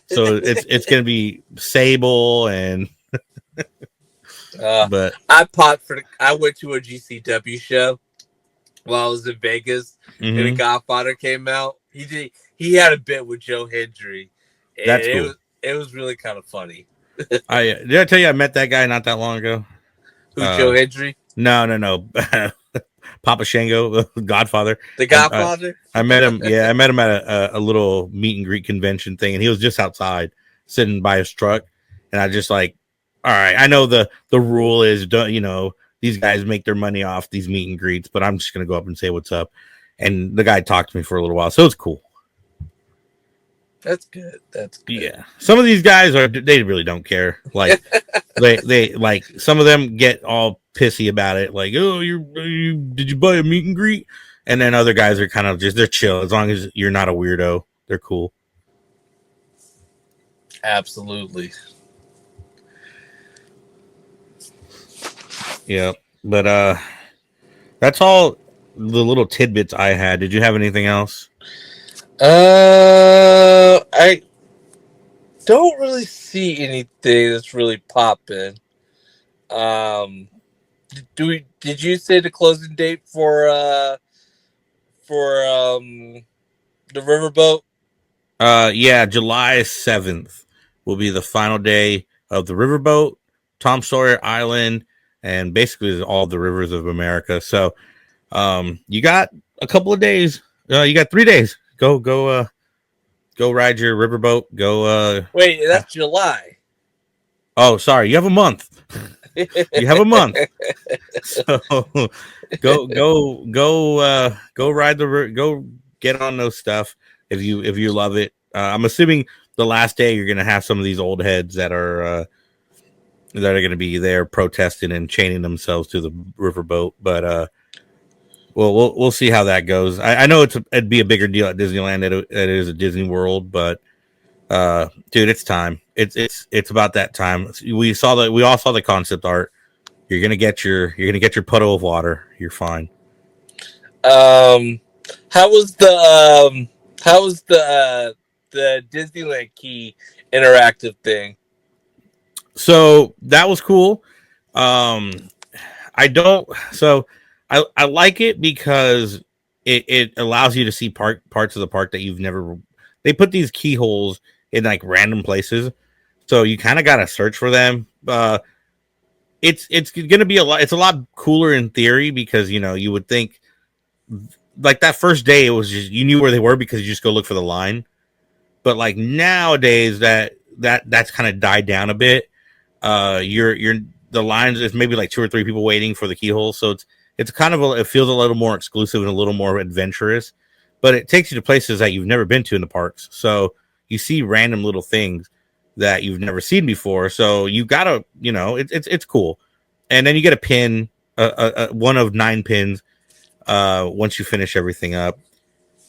So it's gonna be Sable and. But I went to a GCW show while I was in Vegas, and The Godfather came out. He had a bit with Joe Hendry. That's cool. It was really kind of funny. Did I tell you I met that guy not that long ago? Who's Joe Hendry? No. Papa Shango, Godfather. The Godfather? I met him. Yeah, I met him at a little meet and greet convention thing, and he was just outside sitting by his truck. And I just like, all right, I know the rule is, these guys make their money off these meet and greets, but I'm just going to go up and say what's up. And the guy talked to me for a little while, so it's cool. That's good. Yeah. Some of these guys they really don't care. Like they like some of them get all pissy about it. Like, oh, did you buy a meet and greet? And then other guys are kind of they're chill. As long as you're not a weirdo, they're cool. Absolutely. Yeah. But that's all the little tidbits I had. Did you have anything else? I don't really see anything that's really popping. Did you say the closing date for the Riverboat? Yeah, July 7th will be the final day of the Riverboat, Tom Sawyer Island, and basically all the rivers of America. So you got a couple of days. You got 3 days. Go ride your riverboat. Go. Wait, that's July. Oh, sorry. You have a month. You have a month. So go ride go get on those stuff if you love it. I'm assuming the last day you're gonna have some of these old heads that are gonna be there protesting and chaining themselves to the riverboat, but well, we'll see how that goes. I know it'd be a bigger deal at Disneyland than it is at Disney World, but dude, it's time. It's about that time. We all saw the concept art. You're gonna get your puddle of water. You're fine. How was the Disneyland Key interactive thing? So that was cool. Um, I don't. So I like it because it allows you to see parts of the park that you've never. They put these keyholes in like random places, so you kind of got to search for them. It's gonna be a lot. It's a lot cooler in theory because you would think like that first day it was just you knew where they were because you just go look for the line. But like nowadays that's kind of died down a bit. You're the lines is maybe like 2 or 3 people waiting for the keyhole, so it's kind of it feels a little more exclusive and a little more adventurous, but it takes you to places that you've never been to in the parks. So you see random little things that you've never seen before. So you gotta, it's cool. And then you get a pin, one of 9 pins. Once you finish everything up,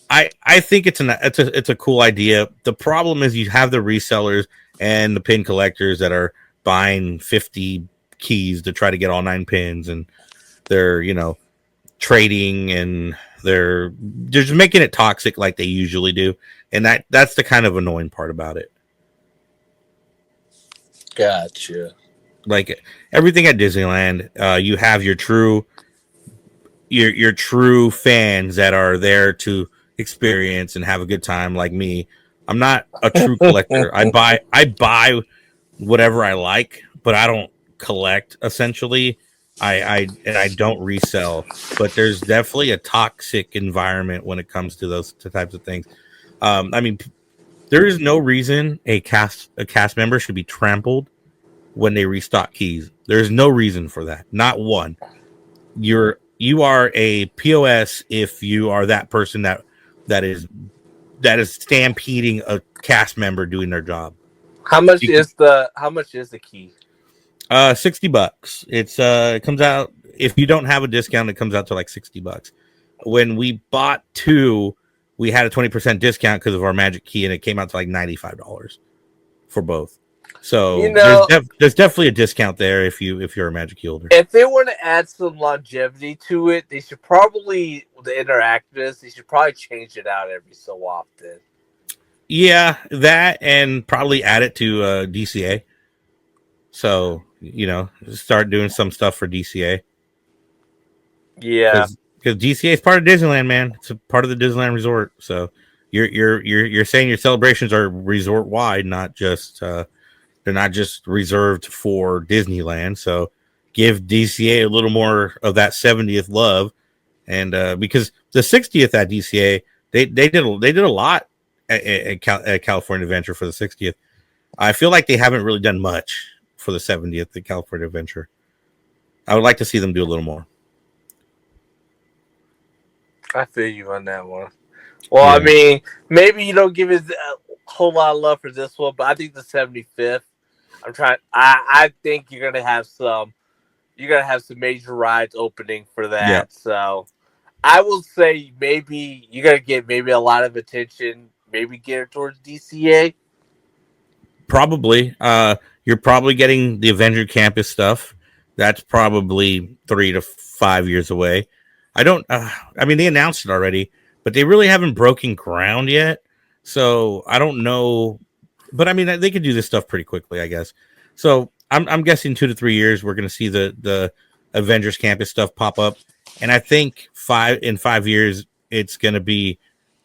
I think it's a cool idea. The problem is you have the resellers and the pin collectors that are buying 50 keys to try to get all 9 pins, and they're trading, and they're just making it toxic like they usually do, and that's the kind of annoying part about it. Gotcha. Like everything at Disneyland, you have your true fans that are there to experience and have a good time. Like me, I'm not a true collector. I buy whatever I like, but I don't collect. Essentially, I don't resell. But there's definitely a toxic environment when it comes to those types of things. I mean, there is no reason a cast member should be trampled when they restock keys. There's no reason for that. Not one. You are a POS if you are that person that is stampeding a cast member doing their job. How much is the key? $60. It comes out if you don't have a discount, it comes out to like $60. When we bought 2, we had a 20% discount because of our magic key, and it came out to like $95 for both. So there's definitely a discount there if you're a magic key holder. If they want to add some longevity to it, they should probably they should probably change it out every so often. Yeah, that, and probably add it to DCA. So start doing some stuff for DCA. Yeah, because DCA is part of Disneyland, man. It's a part of the Disneyland Resort. So you're saying your celebrations are resort wide, not just they're not just reserved for Disneyland. So give DCA a little more of that 70th love, and because the 60th at DCA, they did a lot at California Adventure for the 60th. I feel like they haven't really done much for the 70th at California Adventure. I would like to see them do a little more. I feel you on that one. Well, yeah. I mean, maybe you don't give it a whole lot of love for this one, but I think the 75th. I think you're gonna have some major rides opening for that. Yeah. So I will say maybe you're gonna get a lot of attention, maybe geared towards DCA. Probably. You're probably getting the Avenger Campus stuff. That's probably 3 to 5 years away. I mean, they announced it already, but they really haven't broken ground yet. So I don't know. But I mean, they could do this stuff pretty quickly, I guess. So I'm guessing 2 to 3 years, we're going to see the Avengers Campus stuff pop up. And I think 5 years, it's going to be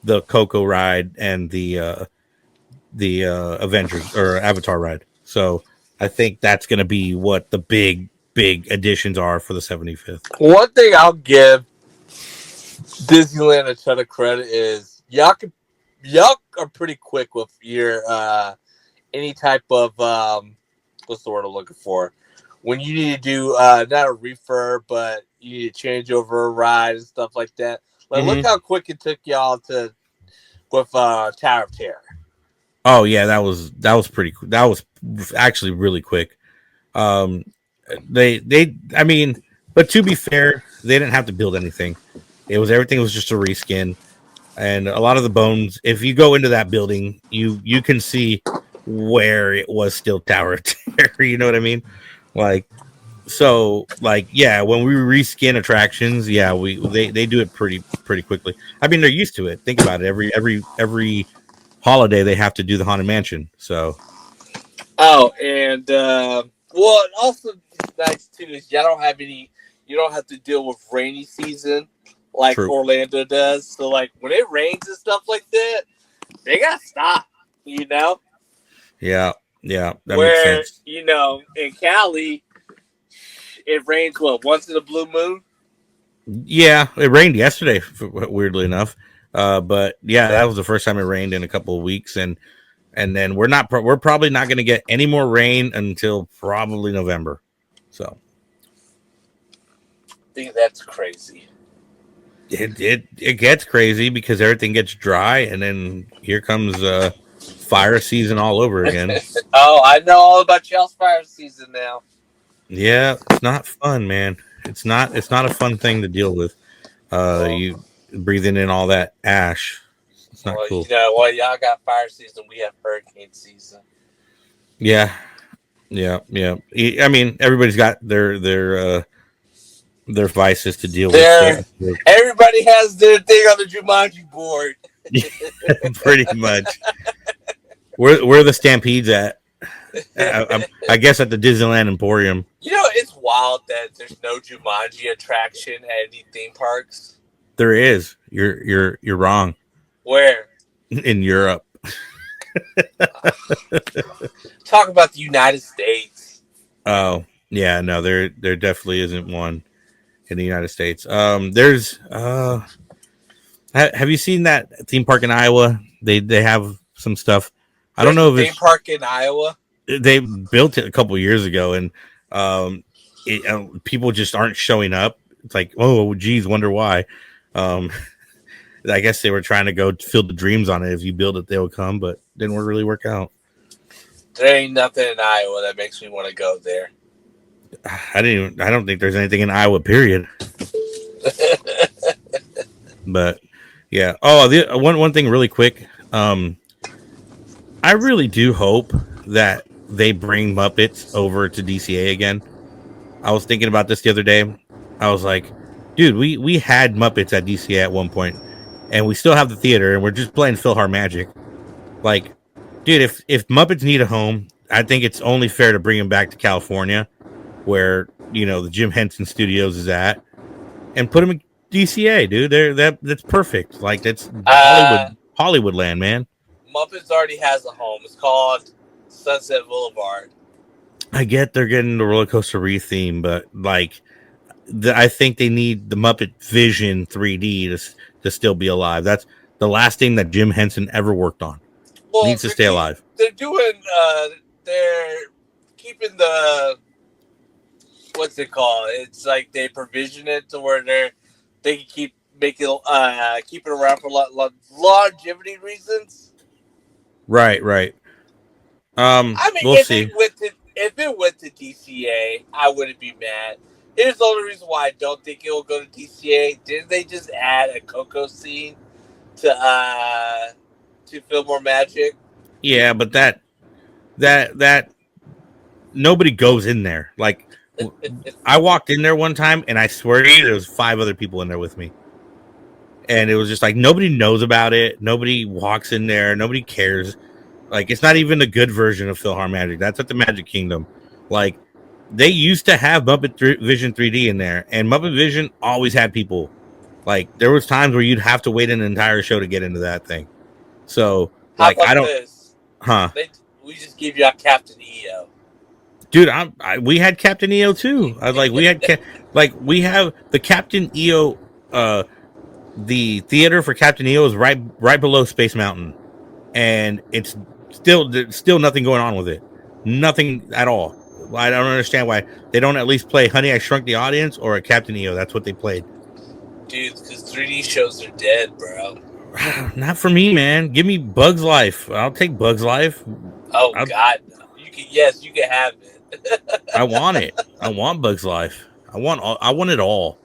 the Coco ride and the Avengers or Avatar ride. So I think that's going to be what the big additions are for the 75th. One thing I'll give Disneyland a ton of credit is y'all are pretty quick with your any type of what's the word I'm looking for? When you need to do not a refurb, but you need to change over a ride and stuff like that. Like, look how quick it took y'all to with Tower of Terror. Oh yeah, that was pretty. That was actually really quick. Um, I mean, but to be fair, they didn't have to build anything. Everything was just a reskin, and a lot of the bones. If you go into that building, you can see where it was still Tower of Terror. You know what I mean? Like, so like yeah, when we reskin attractions, yeah, they do it pretty quickly. I mean, they're used to it. Think about it. Every holiday they have to do the Haunted Mansion. So Oh, and well, also nice too is y'all don't have any. You don't have to deal with rainy season like true. Orlando does. So like when it rains and stuff like that, they gotta stop. You know. Yeah, yeah, that makes Where sense. in Cali, it rains once in a blue moon. Yeah, it rained yesterday, weirdly enough. But yeah, that was the first time it rained in a couple of weeks, and then we're probably not going to get any more rain until probably November. So I think that's crazy. it gets crazy because everything gets dry, and then here comes fire season all over again. Oh, I know all about y'all's fire season now. Yeah, it's not fun, man. It's not a fun thing to deal with. Well, You breathing in all that ash. It's not cool. y'all got fire season. We have hurricane season. Yeah, yeah, yeah. I mean, everybody's got their vices to deal with. So Everybody has their thing on the Jumanji board. pretty much, where the stampedes at? I guess at the Disneyland Emporium. It's wild that there's no Jumanji attraction at any theme parks. There is. You're wrong. Where? In Europe. Talk about the United States. Oh yeah, no, there definitely isn't one in the United States. There's have you seen that theme park in Iowa? They have some stuff. I don't know if theme park in Iowa. They built it a couple years ago, and people just aren't showing up. It's like, oh, geez, wonder why. I guess they were trying to go fill the dreams on it. If you build it, they'll come, but didn't really work out. There ain't nothing in Iowa that makes me want to go there. I don't think there's anything in Iowa. Period. But yeah. Oh, one thing really quick. I really do hope that they bring Muppets over to DCA again. I was thinking about this the other day. I was like, dude, we had Muppets at DCA at one point, and we still have the theater, and we're just playing PhilharMagic. Like, dude, if Muppets need a home, I think it's only fair to bring them back to California, where the Jim Henson Studios is at, and put them in DCA, dude. That's perfect. Like that's Hollywood land, man. Muppets already has a home. It's called Sunset Boulevard. I get they're getting the roller coaster theme, but like, I think they need the Muppet Vision 3D to still be alive. That's the last thing that Jim Henson ever worked on. Needs to stay alive. They're doing. They're keeping the. What's it called? It's like they provision it to where they can keep keep it around for longevity reasons. Right. I mean, we'll see. If it went to DCA, I wouldn't be mad. Here's the only reason why I don't think it will go to DCA. Didn't they just add a Coco scene to PhilharMagic? Yeah, but that nobody goes in there. Like, I walked in there one time, and I swear to you, there was 5 other people in there with me, and it was just like nobody knows about it. Nobody walks in there. Nobody cares. Like, it's not even a good version of PhilharMagic. That's at the Magic Kingdom. Like, they used to have Muppet Vision 3D in there, and Muppet Vision always had people. Like, there was times where you'd have to wait an entire show to get into that thing. So, like, I don't. This? We just give you a Captain EO. Dude, we had Captain EO too. I was like, we have the Captain EO the theater for Captain EO is right below Space Mountain, and it's still nothing going on with it. Nothing at all. I don't understand why they don't at least play Honey, I Shrunk the Audience or a Captain EO. That's what they played. Dude, because 3D shows are dead, bro. Not for me, man. Give me Bugs Life. I'll take Bugs Life. Oh God, no. You can have it. I want it. I want Bugs Life. I want it all.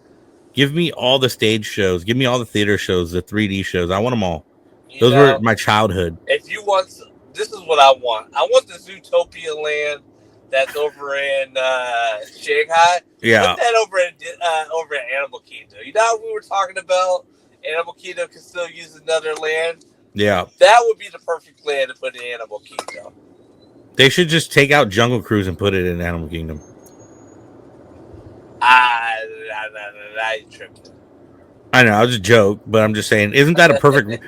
Give me all the stage shows. Give me all the theater shows, the 3D shows. I want them all. Those were my childhood. If you want, this is what I want. I want the Zootopia land that's over in Shanghai. Yeah. Put that over at Animal Kingdom. You know how we were talking about Animal Kingdom can still use another land? Yeah. That would be the perfect land to put in Animal Kingdom. They should just take out Jungle Cruise and put it in Animal Kingdom. I tripped. I know, I was a joke, but I'm just saying, isn't that a perfect?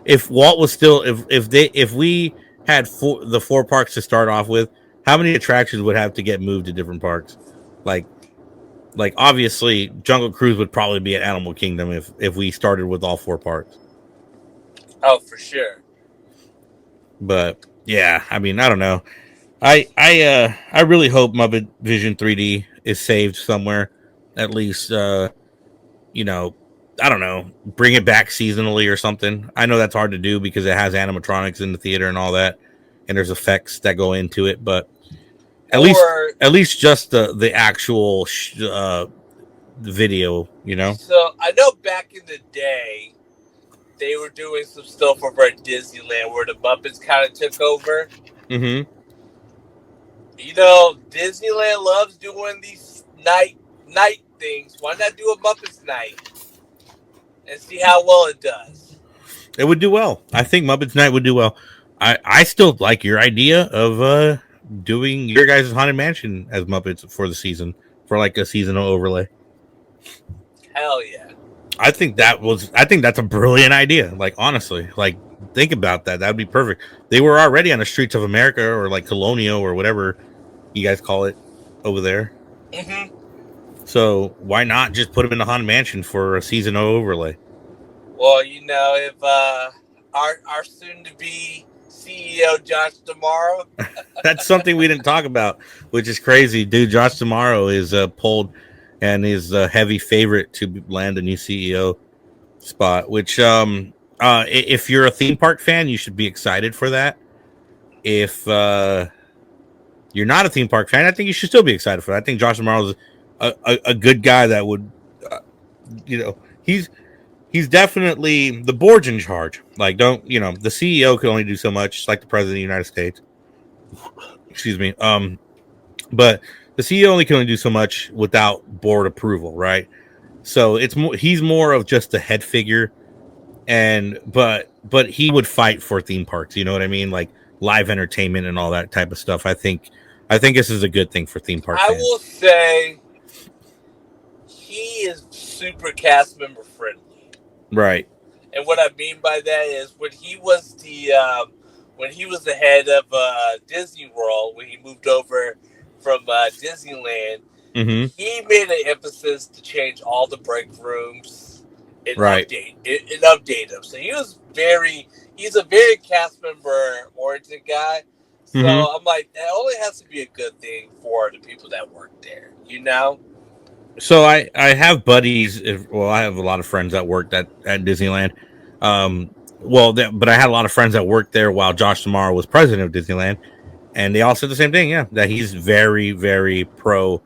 If Walt was still, if we had the 4 parks to start off with, how many attractions would have to get moved to different parks? Like obviously, Jungle Cruise would probably be at Animal Kingdom if we started with all 4 parks. Oh, for sure. But yeah, I mean, I don't know. I really hope Muppet Vision 3D is saved somewhere. At least, you know, I don't know, bring it back seasonally or something. I know that's hard to do because it has animatronics in the theater and all that, and there's effects that go into it. But at least just the actual video, you know. So I know back in the day, they were doing some stuff over at Disneyland where the Muppets kind of took over. Mm-hmm. You know, Disneyland loves doing these night things. Why not do a Muppets night and see how well it does? It would do well. I think Muppets Night would do well. I still like your idea of doing your guys' Haunted Mansion as Muppets for the season, for like a seasonal overlay. Hell yeah. I think that's a brilliant idea. Like, honestly, like, think about that. That'd be perfect. They were already on the streets of America or like Colonial or whatever you guys call it over there. Mm-hmm. So why not just put them in the Haunted Mansion for a seasonal overlay? Well, you know, if our soon-to-be CEO Josh Tomorrow. That's something we didn't talk about, which is crazy, dude. Josh Tomorrow is pulled and is a heavy favorite to land a new CEO spot. Which, if you're a theme park fan, you should be excited for that. If you're not a theme park fan, I think you should still be excited for that. I think Josh Tomorrow is a good guy that would, he's definitely the board's in charge. Like, the CEO can only do so much, just like the president of the United States. Excuse me. But the CEO only can only do so much without board approval, right? So he's more of just a head figure, but he would fight for theme parks. You know what I mean? Like live entertainment and all that type of stuff. I think this is a good thing for theme parks. I will say he is super cast member friendly. Right. And what I mean by that is when he was the head of Disney World, when he moved over from Disneyland, mm-hmm. he made an emphasis to change all the break rooms and update them. So he's a very cast member oriented guy. So mm-hmm. I'm like, that only has to be a good thing for the people that work there, you know? So I have buddies. I have a lot of friends that worked at Disneyland. But I had a lot of friends that worked there while Josh Tomorrow was president of Disneyland, and they all said the same thing. Yeah, that he's very, very pro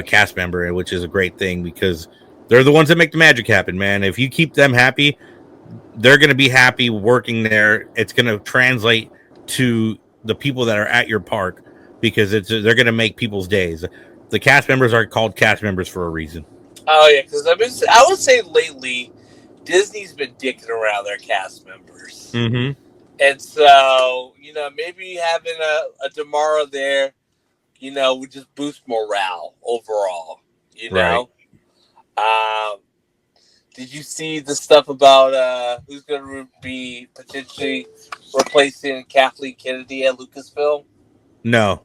cast member, which is a great thing because they're the ones that make the magic happen, man. If you keep them happy, they're going to be happy working there. It's going to translate to the people that are at your park because they're going to make people's days. The cast members are called cast members for a reason. Oh yeah, because I would say lately Disney's been dicking around their cast members, mm-hmm. and so maybe having a Tomorrow there, would just boost morale overall. Right. Did you see the stuff about who's going to be potentially replacing Kathleen Kennedy at Lucasfilm? No.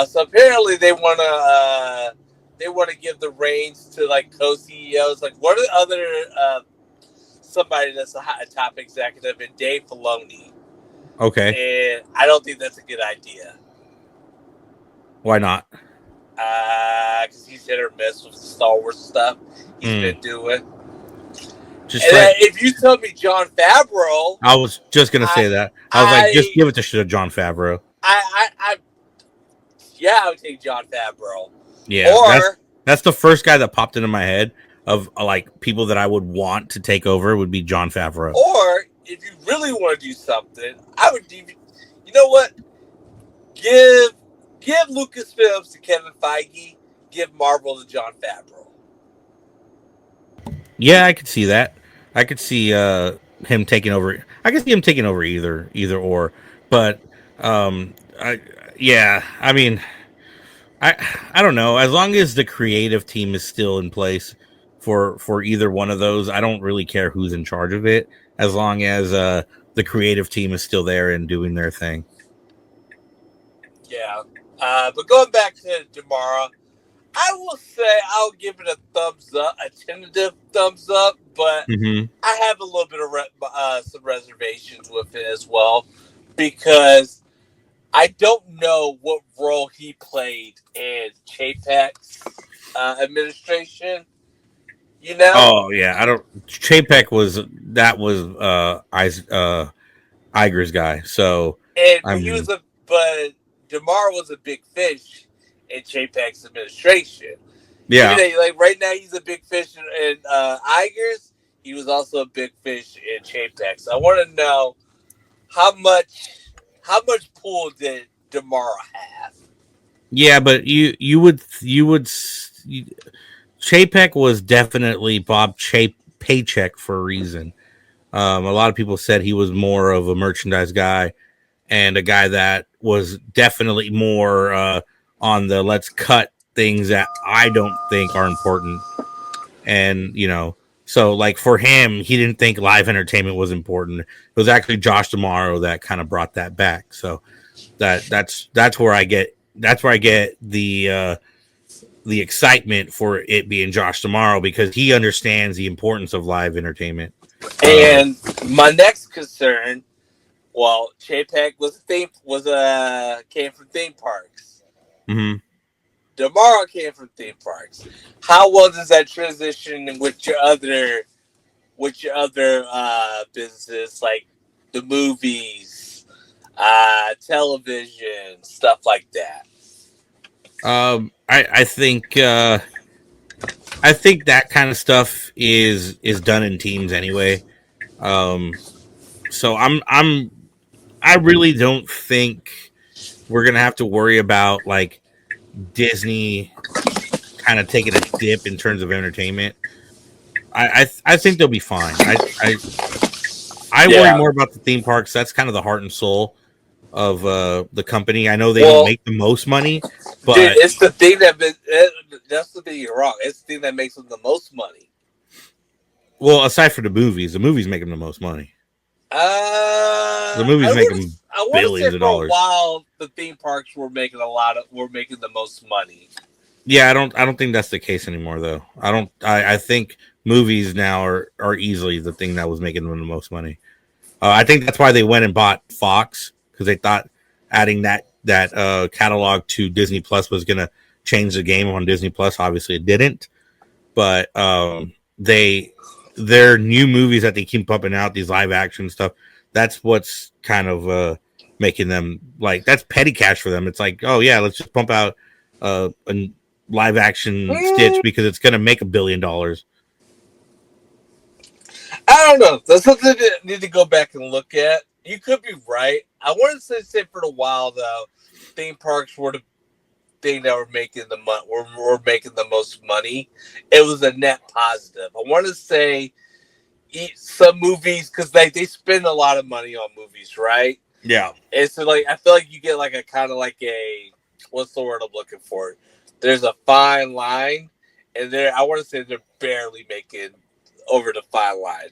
So apparently they want to give the reins to like co-CEOs. Like, what are the other somebody that's a top executive in Dave Filoni. Okay. And I don't think that's a good idea. Why not? Because he's hit or miss with the Star Wars stuff he's been doing. Just and like, if you tell me Jon Favreau, I was just gonna say that. I was like, just give it to Jon Favreau. Yeah, I would take Jon Favreau. Yeah, or that's the first guy that popped into my head of like people that I would want to take over would be Jon Favreau. Or if you really want to do something, I would. You know what? Give Lucasfilms to Kevin Feige. Give Marvel to Jon Favreau. Yeah, I could see that. I could see him taking over. I could see him taking over either or. But I mean, I don't know. As long as the creative team is still in place for either one of those, I don't really care who's in charge of it. As long as the creative team is still there and doing their thing. Yeah, but going back to tomorrow, I will say I'll give it a thumbs up, a tentative thumbs up, but I have a little bit of some reservations with it as well because I don't know what role he played in Chapek's administration. You know? Oh yeah, I don't. Chapek was Iger's guy, so but DeMar was a big fish in Chapek's administration. Yeah, like right now he's a big fish in Iger's. He was also a big fish in Chapek. So I want to know how much pull did DeMar have? Yeah, but you would Chapek was definitely Bob Paycheck for a reason. A lot of people said he was more of a merchandise guy and a guy that was definitely more on the let's cut things that I don't think are important. And, so like for him, he didn't think live entertainment was important. It was actually Josh D'Amaro that kind of brought that back. So that's where I get the excitement for it being Josh D'Amaro because he understands the importance of live entertainment. And my next concern, well, Chapek came from theme parks. DeMar came from theme parks. How well does that transition with your other businesses like the movies, television, stuff like that? I think that kind of stuff is done in teams anyway. So I really don't think we're gonna have to worry about like Disney kind of taking a dip in terms of entertainment. I think they'll be fine. I worry more about the theme parks. That's kind of the heart and soul of the company. I know they don't make the most money, but dude, it's the thing that's the thing you're wrong. It's the thing that makes them the most money. Well, aside from the movies make them the most money. The movies make them billions of dollars. For a while, the theme parks were making the most money. Yeah, I don't think that's the case anymore, though. I think movies now are easily the thing that was making them the most money. I think that's why they went and bought Fox because they thought adding that catalog to Disney Plus was going to change the game on Disney Plus. Obviously, it didn't. But their new movies that they keep pumping out, these live action stuff, that's what's kind of making them like that's petty cash for them. It's like, oh yeah, let's just pump out a live action Stitch because it's going to make $1 billion. I don't know. That's something that need to go back and look at. You could be right. I wanted to say for a while though, theme parks were the thing that were making making the most money. It was a net positive. I want to say some movies because they spend a lot of money on movies, right? Yeah. And so like I feel like you get like a kind of like a what's the word I'm looking for? There's a fine line, and I want to say they're barely making over the fine line.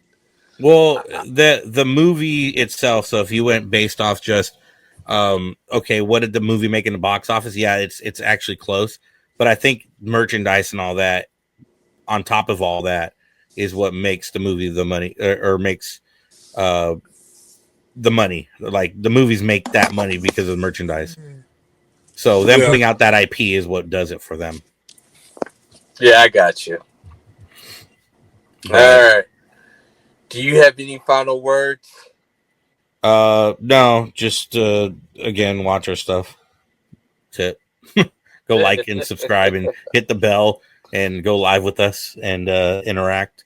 Well, the movie itself. So if you went based off just, okay, what did the movie make in the box office? Yeah, it's actually close. But I think merchandise and all that, on top of all that, is what makes the movie the money, or makes the money. Like the movies make that money because of the merchandise. So them Yeah. putting out that IP is what does it for them. Yeah, I got you. But All right. Do you have any final words? no, just again, watch our stuff. That's it. Go like and subscribe and hit the bell and go live with us and interact.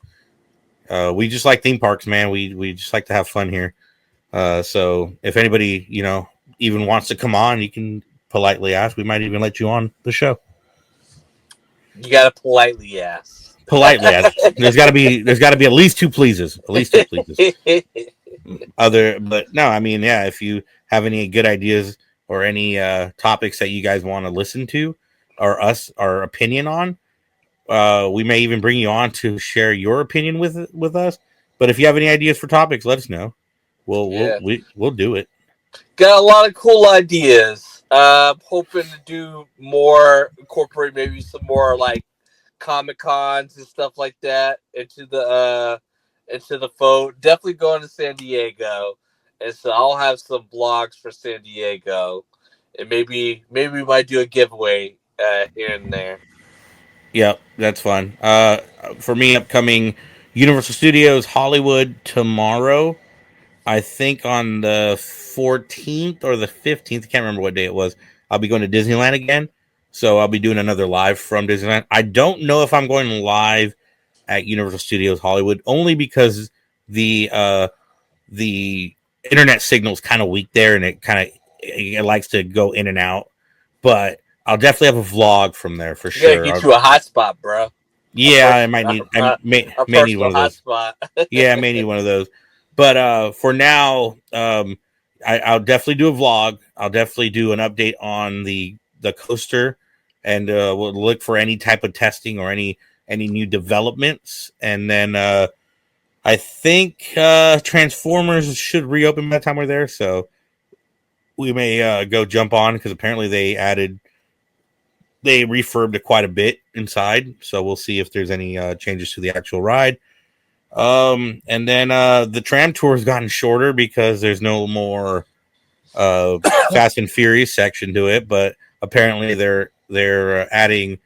We just like theme parks, man. We just like to have fun here. So if anybody, even wants to come on, you can politely ask. We might even let you on the show. You gotta politely ask. Politely ask. There's gotta be at least two pleases. At least two pleases. But no, I mean, yeah, if you have any good ideas or any topics that you guys want to listen to or our opinion on, we may even bring you on to share your opinion with us. But if you have any ideas for topics, let us know. We'll do it. Got a lot of cool ideas. Hoping to do more, incorporate maybe some more like Comic Cons and stuff like that into the phone. Definitely going to San Diego, and so I'll have some blogs for San Diego, and maybe we might do a giveaway here and there. Yep, that's fun. For me, upcoming Universal Studios Hollywood tomorrow. I think on the 14th or the 15th, I can't remember what day it was. I'll be going to Disneyland again. So I'll be doing another live from Disneyland. I don't know if I'm going live at Universal Studios Hollywood, only because the internet signal is kind of weak there, and it likes to go in and out. But I'll definitely have a vlog from there for You gotta sure. get you a hotspot, bro. Yeah, I might need. I may need one of those. Hotspot. Yeah, I may need one of those. But for now, I'll definitely do a vlog. I'll definitely do an update on the coaster, and we'll look for any type of testing or any new developments. And then I think Transformers should reopen by the time we're there, so we may go jump on because apparently they refurbed it quite a bit inside. So we'll see if there's any changes to the actual ride. And then the tram tour has gotten shorter because there's no more Fast and Furious section to it, but apparently they're adding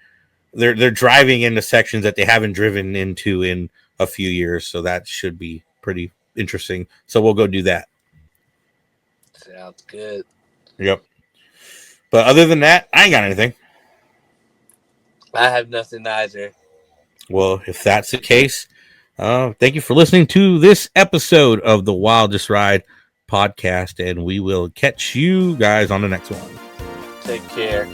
they're driving into sections that they haven't driven into in a few years, so that should be pretty interesting. So we'll go do that. Sounds good. Yep. But other than that, I ain't got anything. I have nothing either. Well, if that's the case, thank you for listening to this episode of the Wildest Ride podcast, and we will catch you guys on the next one. Take care.